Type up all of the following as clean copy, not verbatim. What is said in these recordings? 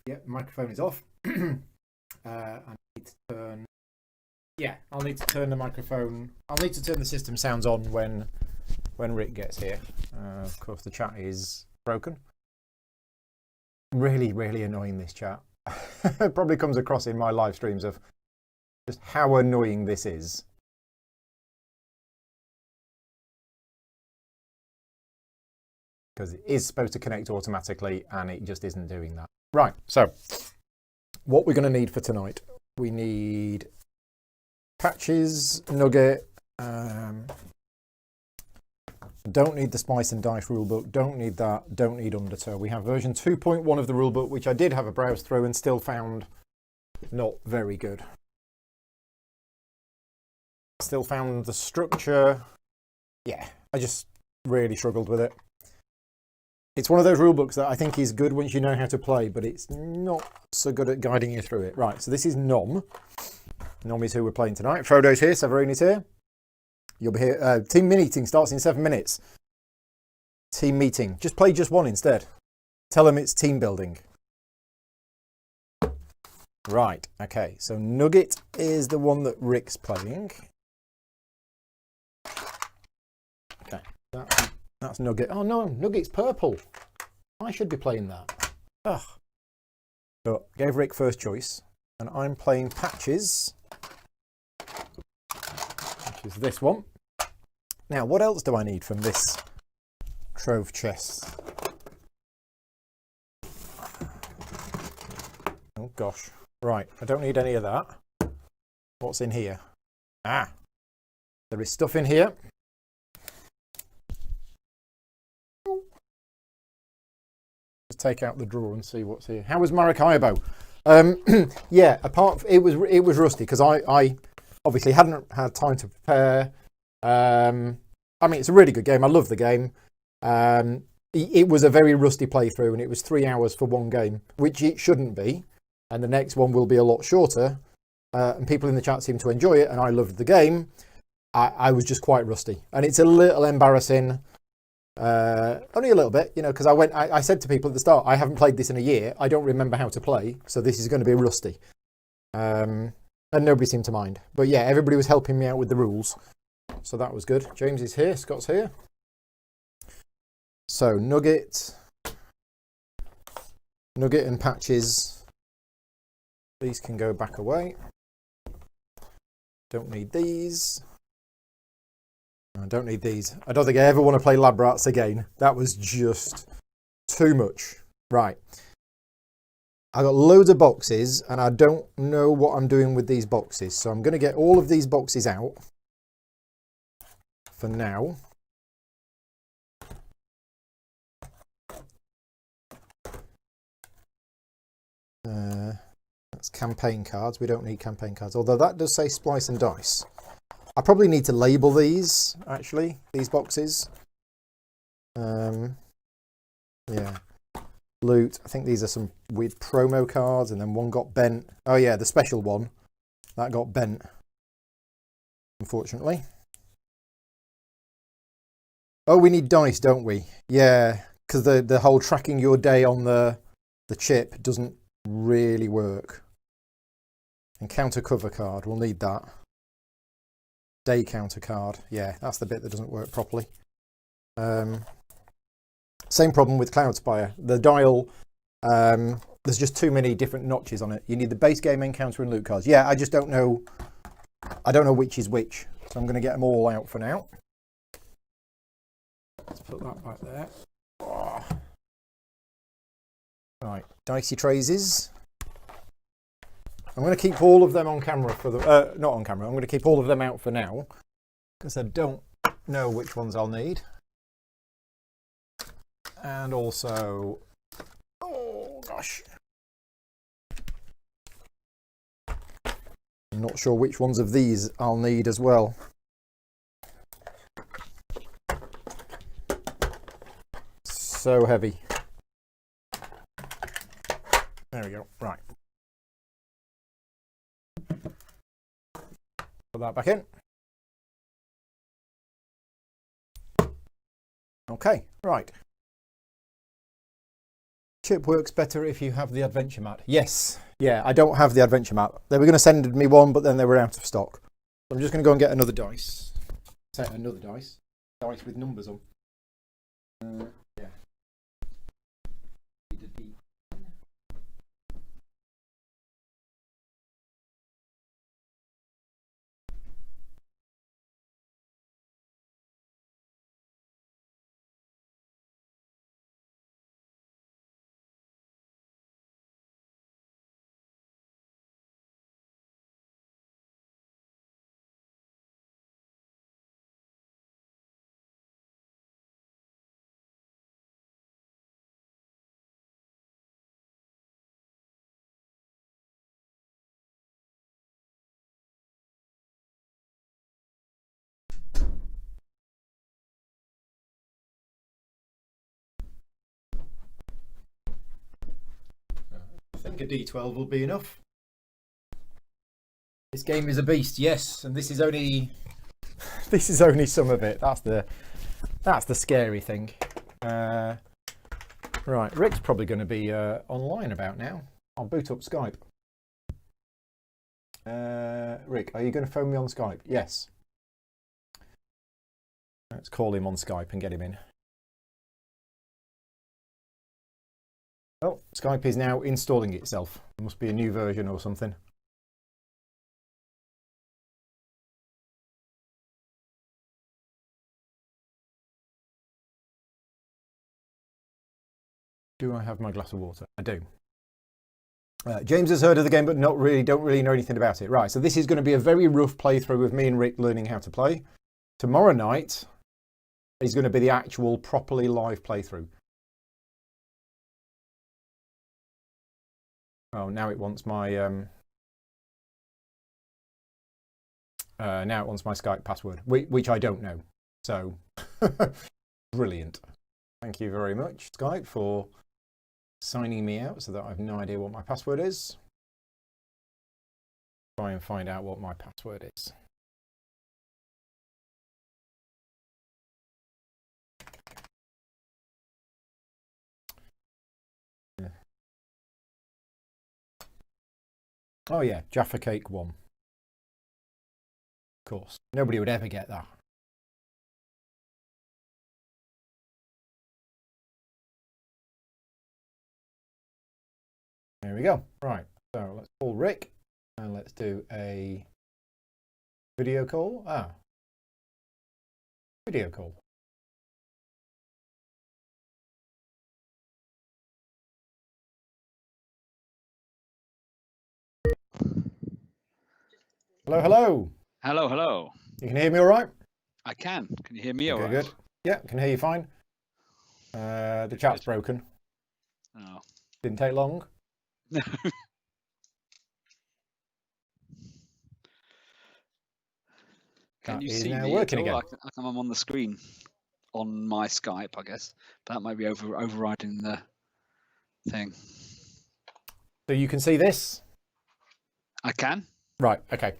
Yeah, microphone is off. I need to turn. Yeah, I'll need to turn the microphone. I'll need to turn the system sounds on when Rick gets here. Of course, the chat is broken. Really, really annoying, this chat. It probably comes across in my live streams of just how annoying this is. Because it is supposed to connect automatically and it just isn't doing that. Right, so what we're going to need for tonight, we need patches, nugget, don't need the Splice and Dice rulebook, don't need that, don't need Undertow. We have version 2.1 of the rulebook, which I did have a browse through and still found not very good. Still found the structure, yeah, I just really struggled with it. It's one of those rulebooks that I think is good once you know how to play, but it's not so good at guiding you through it. Right, so this is Nom. Nom is who we're playing tonight. Frodo's here, Severini's here. You'll be here. Team meeting starts in 7 minutes. Team meeting. Just play just one instead. Tell them it's team building. Right, okay. So Nugget is the one that Rick's playing. Okay, that's Nugget. Oh no, Nugget's purple. I should be playing that. Ugh. So gave Rick first choice, and I'm playing Patches, which is this one. Now, what else do I need from this trove chest? Oh gosh. Right, I don't need any of that. What's in here? Ah, there is stuff in here. Take out the drawer and see what's here. How was Maracaibo? Yeah, it was rusty because I obviously hadn't had time to prepare. I mean, it's a really good game. I love the game. It was a very rusty playthrough, and it was 3 hours for one game, which it shouldn't be. And the next one will be a lot shorter. And people in the chat seem to enjoy it, and I loved the game. I was just quite rusty, and it's a little embarrassing. Only a little bit, you know, because I said to people at the start, I haven't played this in a year. I don't remember how to play, so this is going to be rusty. And nobody seemed to mind. But yeah, everybody was helping me out with the rules, so that was good. James is here, Scott's here. So Nugget and Patches. These can go back away. Don't need these. I don't need these. I don't think I ever want to play Lab Rats again. That was just too much. Right. I got loads of boxes and I don't know what I'm doing with these boxes. So I'm going to get all of these boxes out for now. That's campaign cards. We don't need campaign cards. Although that does say Splice and Dice. I probably need to label these, actually, these boxes. Yeah. Loot. I think these are some weird promo cards, and then one got bent. Oh yeah, the special one. That got bent, unfortunately. Oh, we need dice, don't we? Yeah, because the whole tracking your day on the chip doesn't really work. Encounter cover card, we'll need that. Day counter card, yeah, that's the bit that doesn't work properly. Same problem with Cloudspire. The dial, there's just too many different notches on it. You need the base game encounter and loot cards. Yeah, I just don't know. I don't know which is which, so I'm going to get them all out for now. Let's put that back there. Oh. Right, dicey trazes. I'm going to keep all of them on camera for the not on camera. I'm going to keep all of them out for now because I don't know which ones I'll need. And also, oh gosh, I'm not sure which ones of these I'll need as well. So heavy. There we go. Right. Put that back in. Okay, right. Chip works better if you have the adventure mat. Yes. Yeah, I don't have the adventure mat. They were going to send me one, but then they were out of stock. So I'm just going to go and get another dice. Set another dice. Dice with numbers on. Yeah. I think a D12 will be enough. This game is a beast, yes, and this is only some of it. That's the scary thing. Right, Rick's probably going to be online about now. I'll boot up Skype. Rick, are you going to phone me on Skype? Yes. Let's call him on Skype and get him in. Oh, Skype is now installing itself. There must be a new version or something. Do I have my glass of water? I do. James has heard of the game, but don't really know anything about it. Right, so this is going to be a very rough playthrough with me and Rick learning how to play. Tomorrow night is going to be the actual properly live playthrough. Oh, now it wants my Skype password, which I don't know. So brilliant. Thank you very much, Skype, for signing me out so that I have no idea what my password is. Try and find out what my password is. Yeah. Oh yeah, Jaffa Cake 1. Of course, nobody would ever get that. There we go. Right, so let's call Rick and let's do a video call. Video call. Hello, hello. Hello, hello. You can hear me all right? I can. Can you hear me all right? Good. Yeah, can hear you fine. The chat's broken. Oh. Didn't take long. No. Can you see now me working at all? again. Like I'm on the screen on my Skype, I guess. But that might be overriding the thing. So you can see this? I can. Right, okay.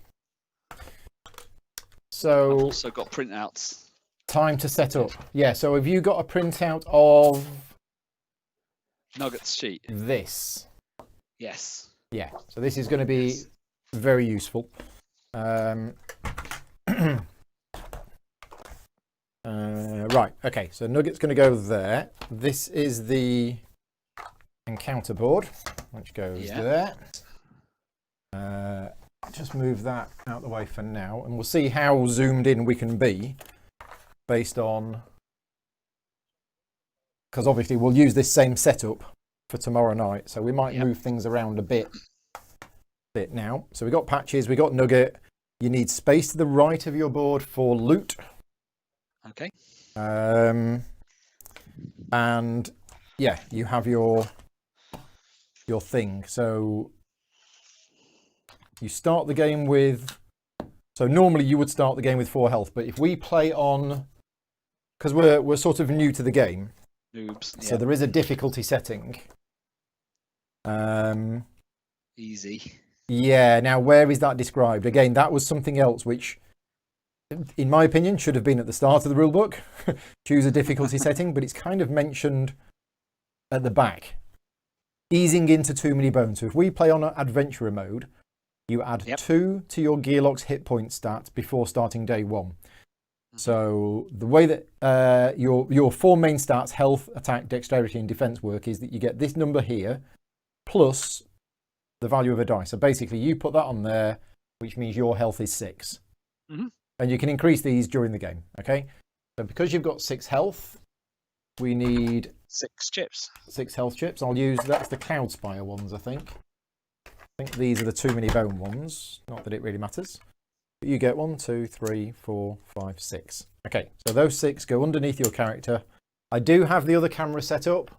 So I've also got printouts. Time to set up. Yeah, so have you got a printout of Nuggets sheet? This? Yes. Yeah, so this is going to be very useful. Right, okay, so Nugget's going to go there. This is the encounter board, which goes there. Just move that out of the way for now, and we'll see how zoomed in we can be based on, because obviously we'll use this same setup for tomorrow night, so we might move things around a bit now. So we got patches, we got Nugget. You need space to the right of your board for loot. Okay. And yeah, you have your thing. So you start the game with, so normally you would start the game with 4 health, but if we play on, because we're sort of new to the game, Noobs. so there is a difficulty setting. Easy. Yeah, now where is that described? Again, that was something else which, in my opinion, should have been at the start of the rulebook. Choose a difficulty setting, but it's kind of mentioned at the back. easing into too many bones. So if we play on an adventurer mode, you add 2 to your Gearlock's hit point stat before starting day 1. So the way that your 4 main stats, health, attack, dexterity, and defense work is that you get this number here plus the value of a die. So basically you put that on there, which means your health is 6. And you can increase these during the game, okay? So because you've got 6 health, we need 6 chips. 6 health chips. That's the Cloudspire ones, I think. I think these are the too many bone ones. Not that it really matters. But you get 1, 2, 3, 4, 5, 6. Okay, so those 6 go underneath your character. I do have the other camera set up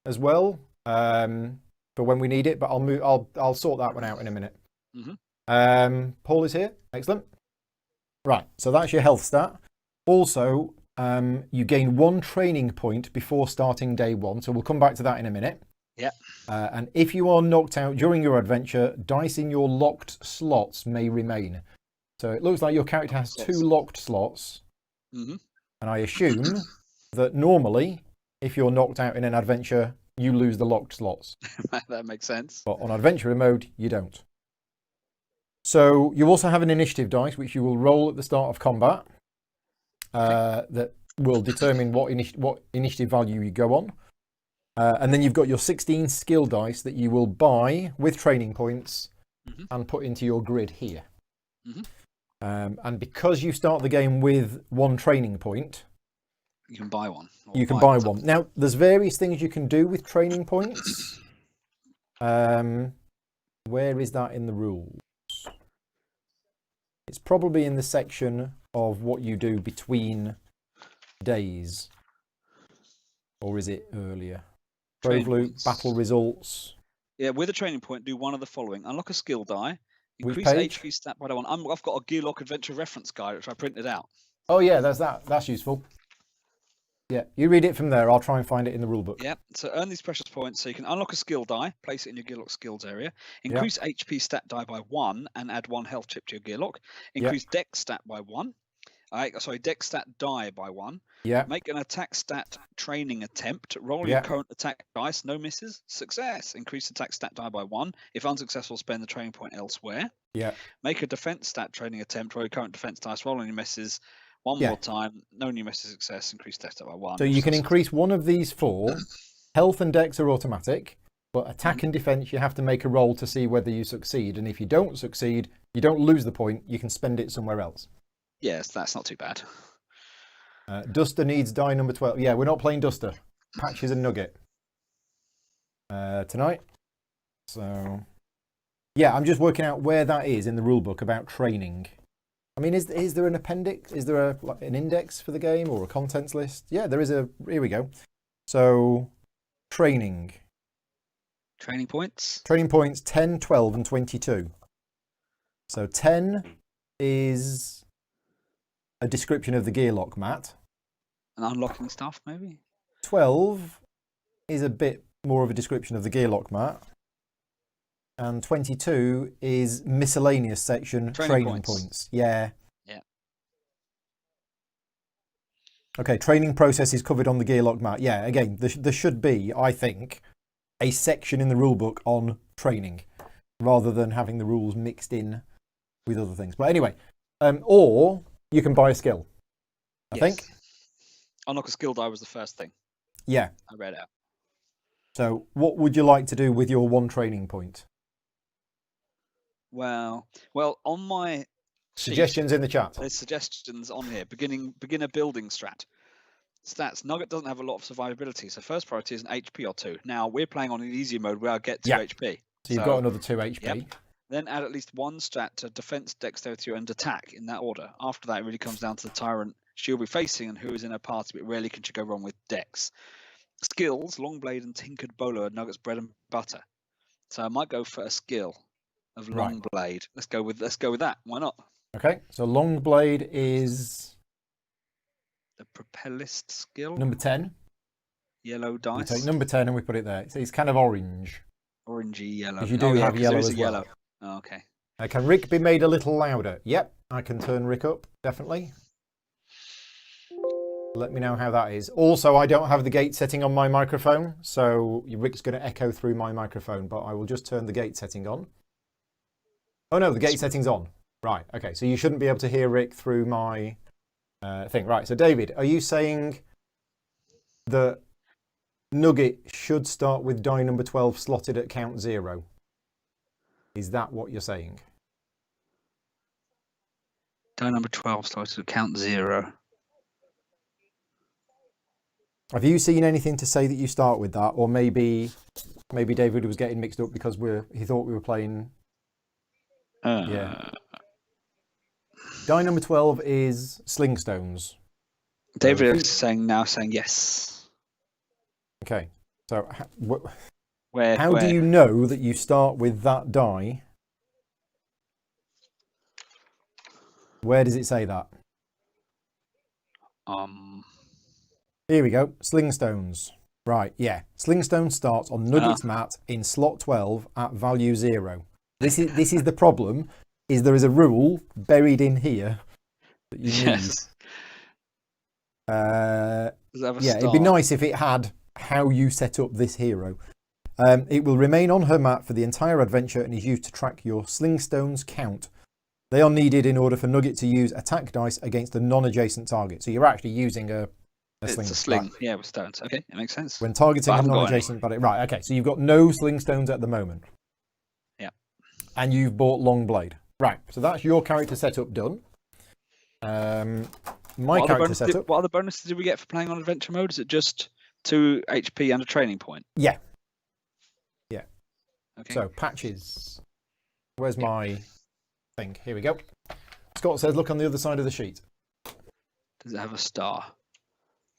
as well for when we need it, but I'll sort that one out in a minute. Paul is here. Excellent. Right, so that's your health stat. Also, you gain 1 training point before starting day 1, so we'll come back to that in a minute. And if you are knocked out during your adventure, dice in your locked slots may remain. So it looks like your character has 2 locked slots. And I assume that normally, if you're knocked out in an adventure, you lose the locked slots. That makes sense. But on adventurer mode, you don't. So you also have an initiative dice, which you will roll at the start of combat. That will determine what initiative value you go on. And then you've got your 16 skill dice that you will buy with training points and put into your grid here. And because you start the game with 1 training point, you can buy one. You can buy one. Now, there's various things you can do with training points. Where is that in the rules? It's probably in the section of what you do between days. Or is it earlier? Brave Loot, battle results. Yeah, with a training point, do one of the following. Unlock a skill die. Increase page? HP stat by 1. I've got a Gearlock Adventure reference guide, which I printed out. Oh, yeah, there's that. That's useful. Yeah, you read it from there. I'll try and find it in the rulebook. Yeah, so earn these precious points. So you can unlock a skill die, place it in your Gearlock skills area, increase HP stat die by 1 and add 1 health chip to your Gearlock, increase dex stat by 1. Dex stat die by 1. Yeah. Make an attack stat training attempt. Roll your current attack dice. No misses. Success. Increase attack stat die by 1. If unsuccessful, spend the training point elsewhere. Yeah. Make a defense stat training attempt. Roll your current defense dice. Roll any misses. One more time. No new misses. Success. Increase dex stat by 1. So you can increase one of these 4. Health and dex are automatic, but attack and defense, you have to make a roll to see whether you succeed. And if you don't succeed, you don't lose the point. You can spend it somewhere else. Yes, that's not too bad. Duster needs die number 12. Yeah, we're not playing Duster. Patches and Nugget tonight. So, yeah, I'm just working out where that is in the rulebook about training. I mean, is there an appendix? Is there an index for the game or a contents list? Yeah, there is a. Here we go. So, training. Training points? Training points 10, 12, and 22. So, 10 is a description of the Gearlock mat. And unlocking stuff, maybe? 12 is a bit more of a description of the Gearlock mat. And 22 is miscellaneous section, training points. Yeah. Yeah. Okay, training process is covered on the Gearlock mat. Yeah, again, there should be, I think, a section in the rulebook on training, rather than having the rules mixed in with other things. But anyway, or you can buy a skill, I think. Unlock a skill die was the first thing. Yeah. I read out. So what would you like to do with your 1 training point? Well, on my suggestions in the chat. There's suggestions on here. Beginner building stats. Nugget doesn't have a lot of survivability, so first priority is an HP or 2. Now we're playing on an easier mode where I get 2 HP. So you've got another 2 HP. Yep. Then add at least 1 stat to defense, dexterity, and attack in that order. After that, it really comes down to the tyrant she'll be facing and who is in her party, but rarely can she go wrong with dex. Skills, Longblade and Tinkered Bowler are Nugget's bread and butter. So I might go for a skill of Longblade. Let's go with that. Why not? Okay, so Longblade is the Propellist skill. Number 10. Yellow dice. We take number 10 and we put it there. So it's kind of orange. Orangey yellow. Because you do have yellow as well. Yellow. Oh, okay. Can Rick be made a little louder? Yep, I can turn Rick up, definitely. Let me know how that is. Also, I don't have the gate setting on my microphone, so Rick's going to echo through my microphone, but I will just turn the gate setting on. Oh no, the gate setting's on. Right, okay, so you shouldn't be able to hear Rick through my thing. Right, so David, are you saying that Nugget should start with die number 12 slotted at count 0? Is that what you're saying? Die number 12 starts at count 0. Have you seen anything to say that you start with that? Or maybe David was getting mixed up because he thought we were playing... Yeah. Die number 12 is Slingstones. David is saying yes. Okay. So Where? how do you know that you start with that die? Where does it say that? Here we go. Slingstones. Right, yeah. Slingstone starts on Nugget's mat in slot 12 at value 0. This is the problem, is there is a rule buried in here that you need. Yes. Yeah, it'd be nice if it had how you set up this hero. It will remain on her mat for the entire adventure and is used to track your Slingstones count. They are needed in order for Nugget to use attack dice against a non-adjacent target. So you're actually using a sling. It's a sling, right? Yeah, with stones. Okay, it makes sense. When targeting a non-adjacent, right? Okay, so you've got no Slingstones at the moment. Yeah. And you've bought Longblade. Right, so that's your character setup done. My character setup. What other bonuses did we get for playing on adventure mode? Is it just 2 HP and a training point? Yeah. Okay. So patches. Where's my thing? Here we go. Scott says, look on the other side of the sheet. Does it have a star?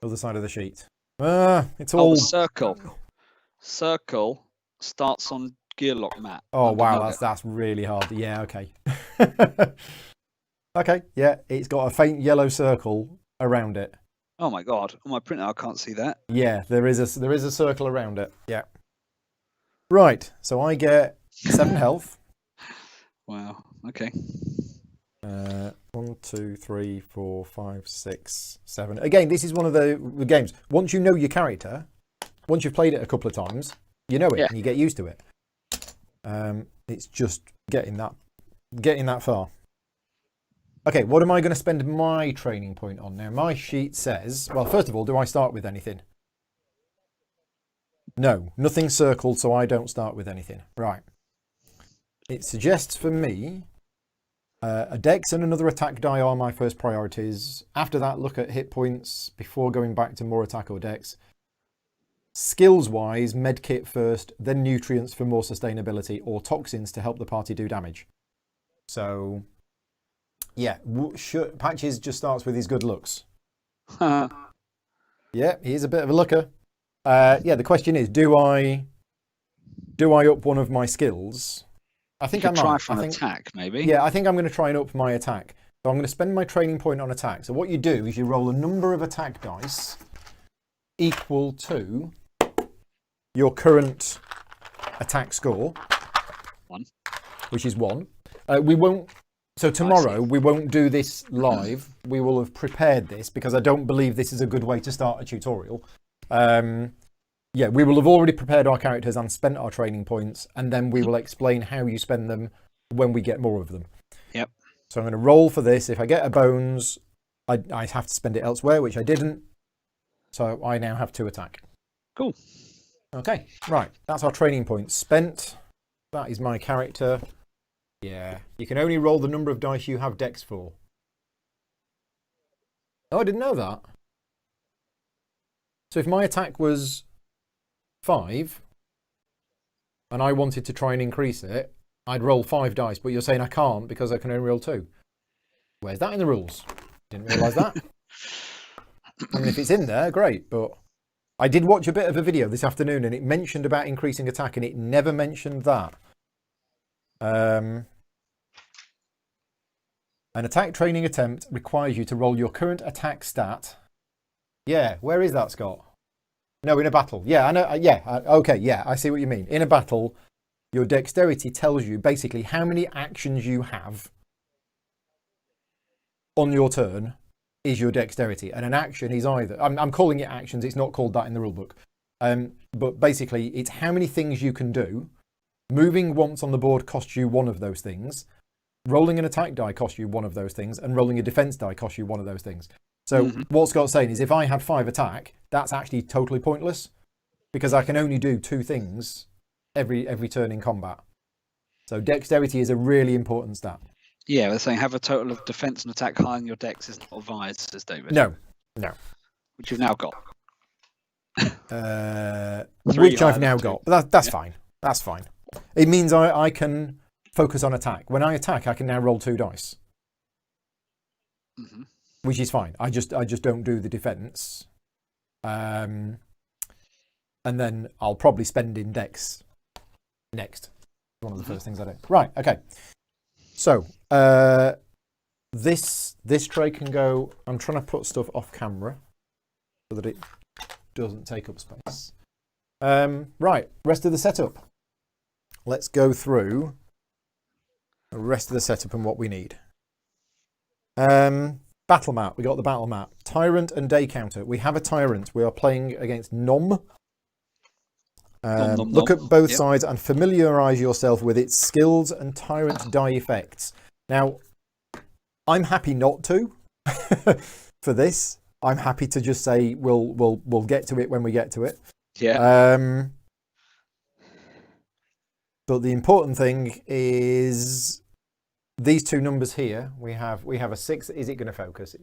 Other side of the sheet. It's all circle. Circle starts on Gearlock mat. Oh wow, that's really hard. Yeah, okay. Okay, yeah, it's got a faint yellow circle around it. Oh my god, on my printer I can't see that. Yeah, there is a circle around it. Yeah. Right, so I get 7 health. Wow. Okay. 1, 2, 3, 4, 5, 6, 7. Again, this is one of the games. Once you know your character, once you've played it a couple of times, you know it and you get used to it. It's just getting that far. Okay, what am I going to spend my training point on now? My sheet says, well, first of all, do I start with anything? No, nothing circled, so I don't start with anything. Right. It suggests for me a dex and another attack die are my first priorities. After that, look at hit points before going back to more attack or dex. Skills-wise, medkit first, then nutrients for more sustainability, or toxins to help the party do damage. So, yeah, Patches just starts with his good looks. Yeah, he's a bit of a looker. Yeah, the question is, do I up one of my skills? I think I might. Try for an attack, maybe. Yeah, I think I'm going to try and up my attack. So I'm going to spend my training point on attack. So what you do is you roll a number of attack dice equal to your current attack score. 1. Which is 1. We won't. So tomorrow we won't do this live. We will have prepared this because I don't believe this is a good way to start a tutorial. Yeah, we will have already prepared our characters and spent our training points, and then we will explain how you spend them when we get more of them. Yep. So I'm going to roll for this. If I get a bones, I have to spend it elsewhere, which I didn't. So I now have 2 attack. Cool. Okay, right. That's our training points spent. That is my character. Yeah, you can only roll the number of dice you have dex for. Oh, I didn't know that. So if my attack was 5 and I wanted to try and increase it, I'd roll 5 dice, but you're saying I can't because I can only roll 2. Where's that in the rules? Didn't realise that. I mean, if it's in there, great, but I did watch a bit of a video this afternoon and it mentioned about increasing attack and it never mentioned that. An attack training attempt requires you to roll your current attack stat. Yeah, where is that, Scott? No, in a battle. Yeah, I know. Okay, yeah, I see what you mean. In a battle, your dexterity tells you basically how many actions you have on your turn is your dexterity, and an action is either. I'm calling it actions. It's not called that in the rulebook. But basically, it's how many things you can do. Moving once on the board costs you one of those things. Rolling an attack die costs you one of those things, and rolling a defense die costs you one of those things. So what Scott's saying is, if I had 5 attack, that's actually totally pointless because I can only do 2 things every turn in combat. So dexterity is a really important stat. Yeah, they're saying have a total of defense and attack higher than your dex is not advised, says David. No. Which you've now got. Which I've now got. But that's fine. That's fine. It means I can focus on attack. When I attack, I can now roll 2 dice. Which is fine. I just don't do the defense. And then I'll probably spend in dex next. One of the first things I do. Right, okay. So, this tray can go. I'm trying to put stuff off camera so that it doesn't take up space. Right, rest of the setup. Let's go through the rest of the setup and what we need. Battle map. We got the battle map. Tyrant and day counter. We have a tyrant. We are playing against Nom. Look at both sides and familiarise yourself with its skills and tyrant die effects. Now, I'm happy not to for this. I'm happy to just say we'll get to it when we get to it. Yeah. But the important thing is these 2 numbers here. We have a 6. Is it going to focus?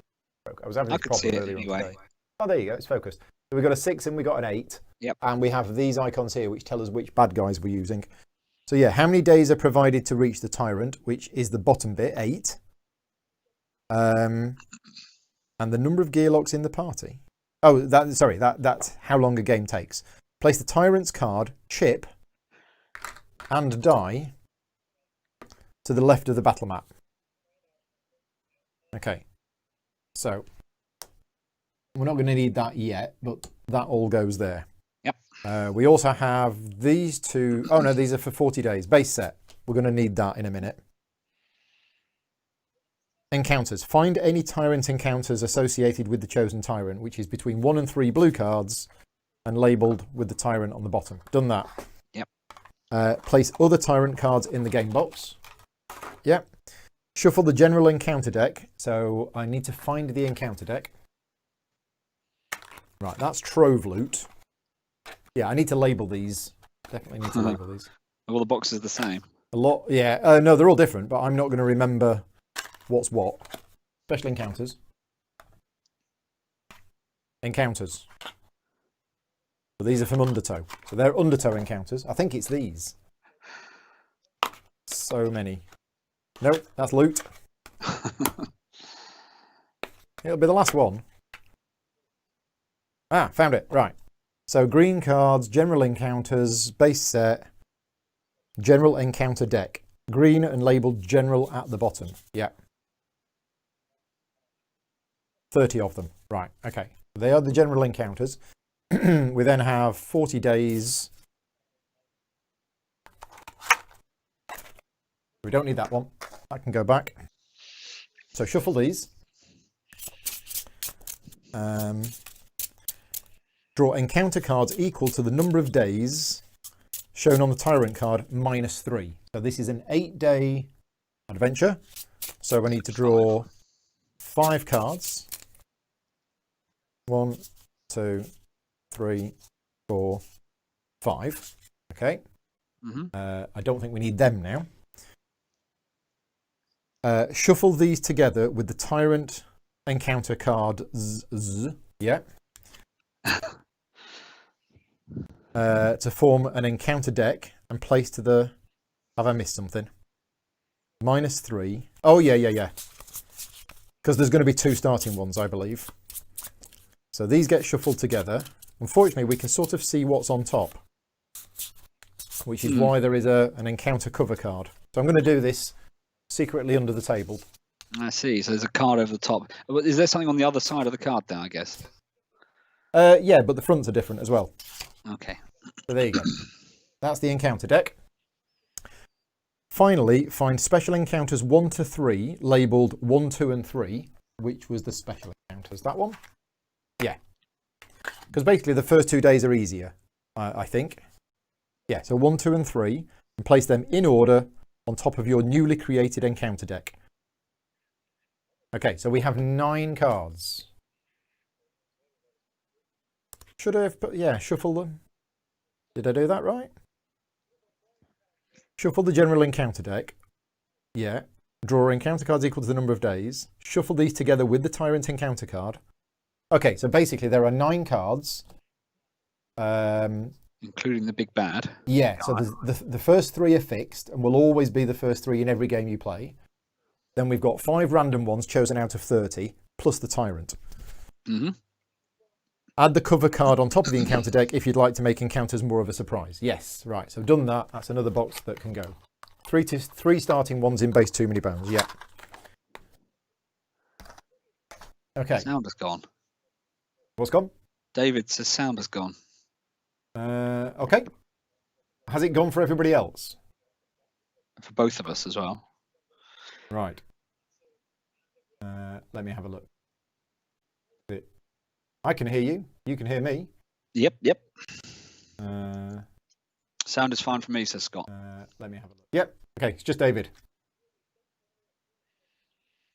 I was having a problem earlier on today. Oh, there you go. It's focused. So we've got a 6 and we got an 8. Yep. And we have these icons here which tell us which bad guys we're using. So yeah, how many days are provided to reach the tyrant, which is the bottom bit, 8. And the number of gear locks in the party. Oh, that's how long a game takes. Place the tyrant's card, chip, and die to the left of the battle map. Okay. So we're not going to need that yet, but that all goes there. Yep. We also have these 2. Oh no, these are for 40 days. Base set. We're going to need that in a minute. Encounters. Find any tyrant encounters associated with the chosen tyrant, which is between 1 and 3 blue cards and labelled with the tyrant on the bottom. Done that. Yep. Place other tyrant cards in the game box. Yep. Shuffle the general encounter deck. So I need to find the encounter deck. Right, that's Trove Loot. Yeah, I need to label these. Definitely need to label these. All the boxes are the same. A lot, yeah. No, they're all different, but I'm not going to remember what's what. Special encounters. Encounters. So these are from Undertow. So they're Undertow encounters. I think it's these. So many. Nope, that's loot. It'll be the last one. Ah, found it. Right. So green cards, general encounters, base set, general encounter deck. Green and labelled general at the bottom. Yeah. 30 of them. Right. Okay. They are the general encounters. We then have 40 days. We don't need that one. I can go back. So shuffle these. Draw encounter cards equal to the number of days shown on the tyrant card -3. So this is an 8-day adventure. So I need to draw 5 cards. 1, 2, 3, 4, 5. Okay. I don't think we need them now. Shuffle these together with the tyrant encounter card. Yeah. To form an encounter deck and place to the. Have I missed something? -3. Oh yeah. Because there's going to be 2 starting ones, I believe. So these get shuffled together. Unfortunately, we can sort of see what's on top, which is why there is an encounter cover card. So I'm going to do this secretly under the table. I see. So there's a card over the top. Is there something on the other side of the card then, I guess? Yeah, but the fronts are different as well. Okay. So there you go. That's the encounter deck. Finally, find special encounters 1 to 3, labelled 1, 2, and 3 which was the special encounters. That one? Yeah. Because basically the first 2 days are easier, I think. Yeah, so 1, 2, and 3, and place them in order on top of your newly created encounter deck. Okay, so we have 9 cards. Should I have put, yeah, shuffle them? Did I do that right? Shuffle the general encounter deck. Yeah. Draw encounter cards equal to the number of days. Shuffle these together with the Tyrant encounter card. Okay, so basically there are 9 cards. Including the big bad. Yeah, so the first 3 are fixed and will always be the first 3 in every game you play. Then we've got 5 random ones chosen out of 30, plus the Tyrant. Mm-hmm. Add the cover card on top of the encounter deck if you'd like to make encounters more of a surprise. Yes, right, so done that. That's another box that can go. 3 starting ones in base 2 mini bones, yeah. Okay. Sound has gone. What's gone? David says sound has gone. Okay. Has it gone for everybody else? For both of us as well. Right. Let me have a look. I can hear you. You can hear me. Yep. Uh, Sound is fine for me, says Scott. Let me have a look. Yep. Okay, it's just David.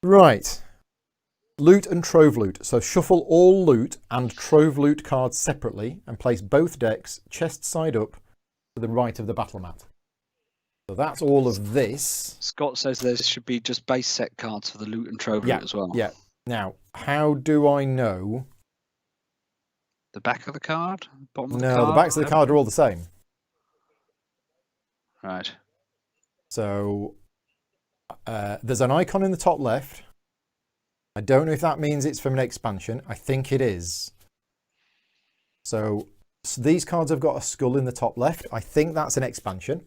Right. Loot and Trove Loot. So shuffle all loot and Trove Loot cards separately and place both decks chest side up to the right of the battle mat. So that's all of this. Scott says there should be just base set cards for the loot and trove loot as well. Yeah. Now, how do I know? The back of the card? Bottom of the No, card? the backs of the card are all the same. Right. So there's an icon in the top left. I don't know if that means it's from an expansion. I think it is. So these cards have got a skull in the top left. I think that's an expansion.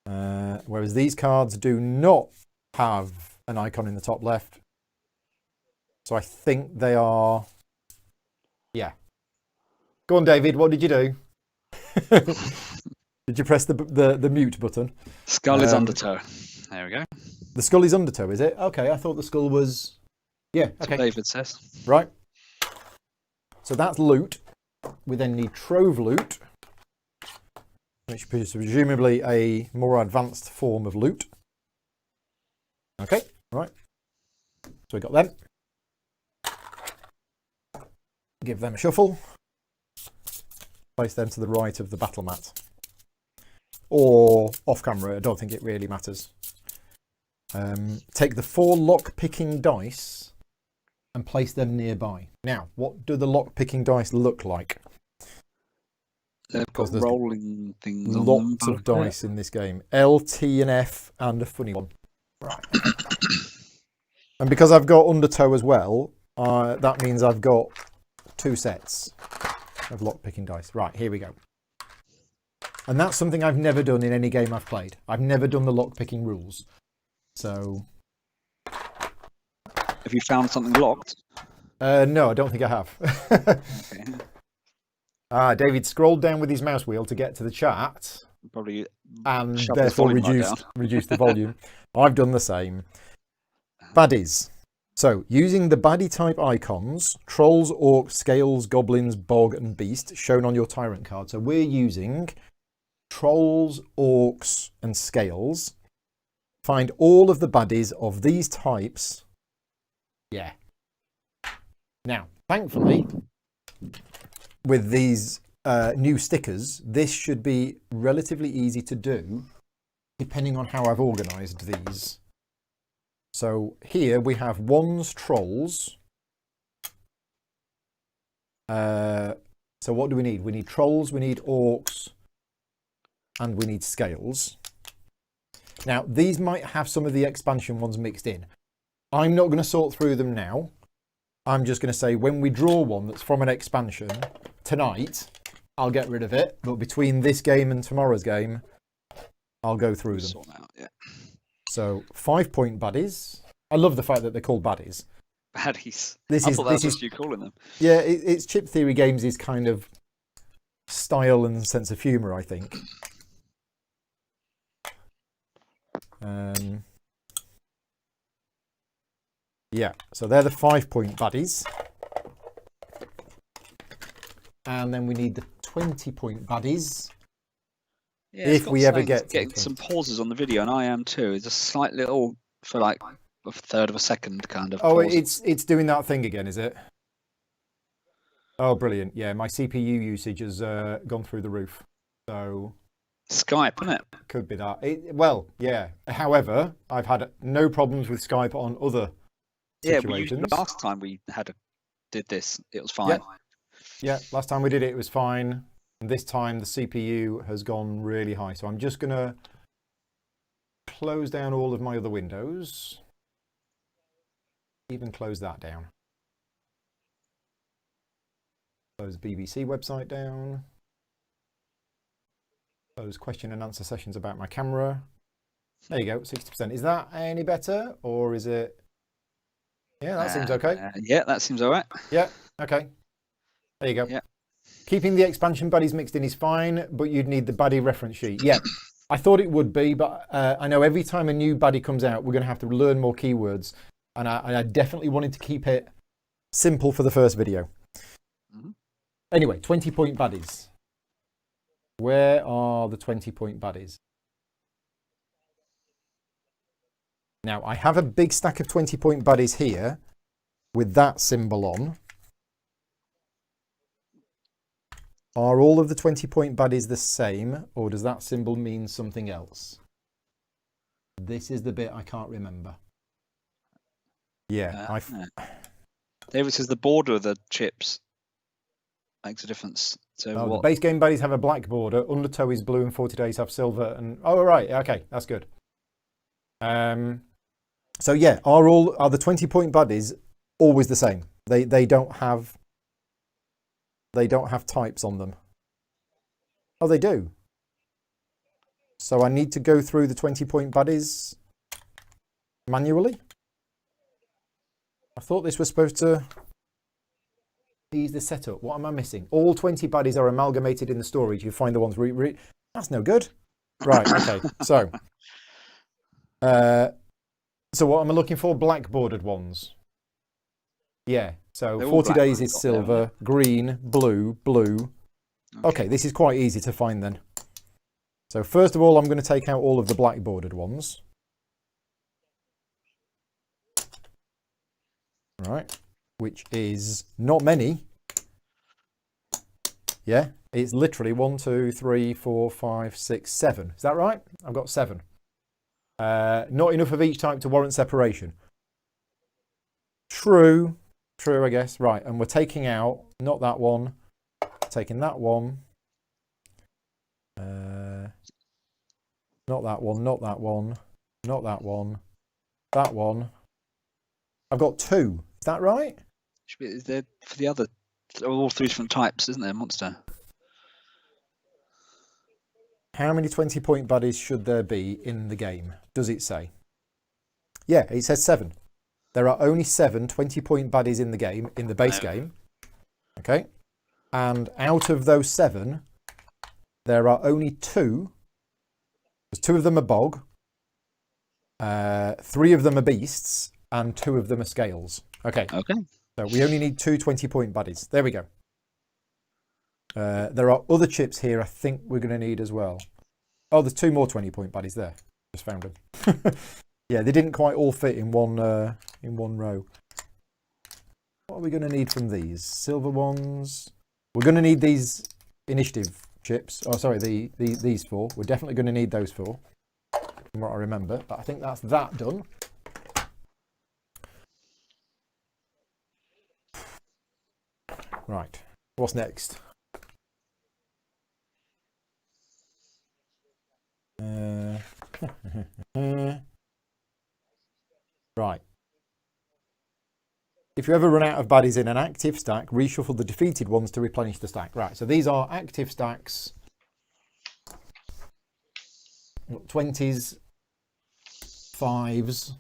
Whereas these cards do not have an icon in the top left. So I think they are... Yeah. Go on, David. What did you do? Did you press the mute button? Skull is undertow. There we go. The skull is undertow, is it? Okay, I thought the skull was... Yeah, That's okay. what David says. Right. So that's loot. We then need Trove Loot, which is presumably a more advanced form of loot. Okay, right. So we got them. Give them a shuffle. Place them to the right of the battle mat. Or off camera, I don't think it really matters. Take the 4 lock-picking dice and place them nearby. Now, what do the lock-picking dice look like? They've got there's rolling things on them. Lots of dice in this game. L, T, and F, and a funny one. Right. And because I've got undertow as well, that means I've got 2 sets of lock-picking dice. Right, here we go. And that's something I've never done in any game I've played. I've never done the lock-picking rules. So... Have you found something locked? No, I don't think I have. Okay. David scrolled down with his mouse wheel to get to the chat Probably and shoved the therefore volume right down. reduced the volume. I've done the same. Baddies. So, using the baddie type icons, trolls, orcs, scales, goblins, bog, and beast, shown on your tyrant card. So we're using trolls, orcs, and scales. Find all of the baddies of these types. Yeah. Now, thankfully, with these new stickers, this should be relatively easy to do, depending on how I've organised these. So here we have ones, trolls. So what do we need? We need trolls, we need orcs, and we need scales. Now, these might have some of the expansion ones mixed in. I'm not going to sort through them now. I'm just going to say when we draw one that's from an expansion tonight, I'll get rid of it. But between this game and tomorrow's game, I'll go through them. sort out, yeah. So 5-point baddies. I love the fact that they're called baddies. Baddies. This I is thought that was this just you calling them. Yeah, it's Chip Theory Games' kind of style and sense of humour, I think. Yeah, so they're the 5-point baddies. And then we need the 20-point baddies. Yeah, If we ever get to getting the some pauses on the video, and I am too. It's a slight little for like a third of a second kind of. Oh, pause. it's doing that thing again, is it? Oh, brilliant! Yeah, my CPU usage has gone through the roof. So Skype, isn't it? could be that. Well, yeah. However, I've had no problems with Skype on other situations. Last time we did this, it was fine. Yeah, last time we did it was fine. And this time the CPU has gone really high. So I'm just going to close down all of my other windows. Even close that down. Close BBC website down. Close question and answer sessions about my camera. There you go, 60%. Is that any better or is it? Yeah, that seems okay. Yeah, that seems all right. Yeah, okay. There you go. Yeah. Keeping the expansion buddies mixed in is fine, but you'd need the baddie reference sheet. Yeah, I thought it would be, but I know every time a new baddie comes out, we're going to have to learn more keywords. And I definitely wanted to keep it simple for the first video. Mm-hmm. Anyway, 20-point baddies. Where are the 20-point baddies? Now, I have a big stack of 20-point baddies here with that symbol on. Are all of the 20-point baddies the same, or does that symbol mean something else? This is the bit I can't remember. Yeah, David says the border of the chips makes a difference. So the base game baddies have a black border, Undertow is blue, and 40 Days have silver. And oh, right, okay, that's good. So yeah, are the 20-point baddies always the same? They don't have types on them. Oh, they do. So I need to go through the 20-point baddies manually. I thought this was supposed to ease the setup. What am I missing? All 20 baddies are amalgamated in the storage. You find the ones that's no good. Right. Okay. So what am I looking for? Black bordered ones. Yeah. So 40 Days is silver, green, blue, blue. Okay, this is quite easy to find then. So first of all, I'm going to take out all of the black bordered ones. Right, which is not many. Yeah, it's literally 1, 2, 3, 4, 5, 6, 7. Is that right? I've got 7. Not enough of each type to warrant separation. True, I guess. Right, and we're taking out, not that one, taking that one. Not that one, not that one, not that one, that one. I've got 2. Is that right? Is there for the other, all 3 different types, isn't there, monster? How many 20-point baddies should there be in the game? Does it say? Yeah, it says 7. There are only 7 20-point baddies in the game, in the base game. Okay. And out of those 7, there are only 2. Because 2 of them are bog. 3 of them are beasts. And 2 of them are scales. Okay. So we only need 2 20-point baddies. There we go. There are other chips here I think we're going to need as well. Oh, there's 2 more 20-point baddies there. Just found them. Yeah, they didn't quite all fit in one row. What are we going to need from these? Silver ones. We're going to need these initiative chips. Oh, sorry, these 4. We're definitely going to need those 4. From what I remember. But I think that's that done. Right. What's next? Right. If you ever run out of baddies in an active stack, reshuffle the defeated ones to replenish the stack. Right, so these are active stacks. 20s, 5s,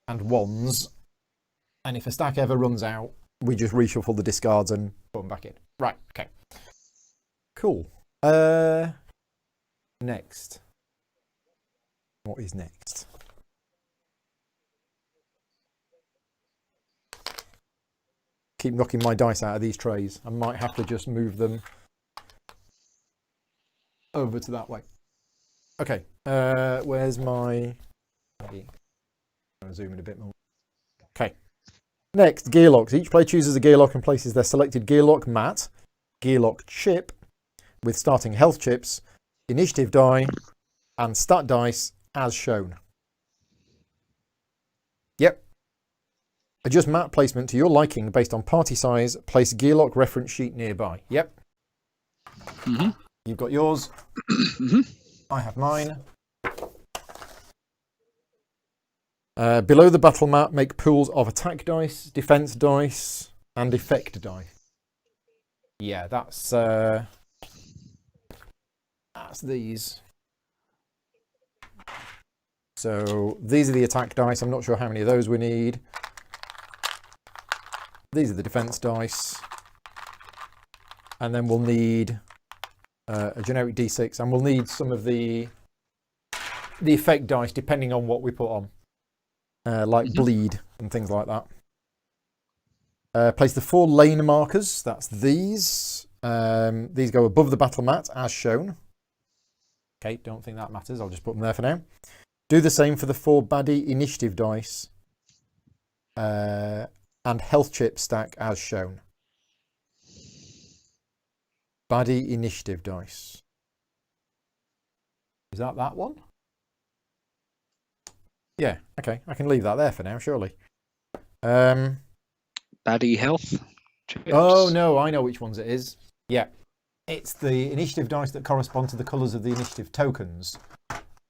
and 1s. And if a stack ever runs out, we just reshuffle the discards and put them back in. Right, okay. Cool. Next. What is next? keep knocking my dice out of these trays. I might have to just move them over to that way. Okay, where's my... I'll zoom in a bit more. Okay. Next, gearlocks. Each player chooses a gearlock and places their selected gearlock mat, gearlock chip, with starting health chips, initiative die, and stat dice as shown. Yep. Adjust mat placement to your liking based on party size. Place gearlock reference sheet nearby. Yep. Mm-hmm. You've got yours. Mm-hmm. I have mine. Below the battle mat, make pools of attack dice, defense dice, and effect die. Yeah, that's these. So these are the attack dice. I'm not sure how many of those we need. These are the defense dice. And then we'll need a generic D6, and we'll need some of the effect dice depending on what we put on. Like bleed and things like that. Place the 4 lane markers. That's these. These go above the battle mat as shown. Okay, don't think that matters. I'll just put them there for now. Do the same for the 4 baddie initiative dice and health chip stack as shown. Baddie initiative dice. Is that one? Yeah, okay. I can leave that there for now, surely. Baddie health chips. Oh, no, I know which ones it is. Yeah. It's the initiative dice that correspond to the colours of the initiative tokens,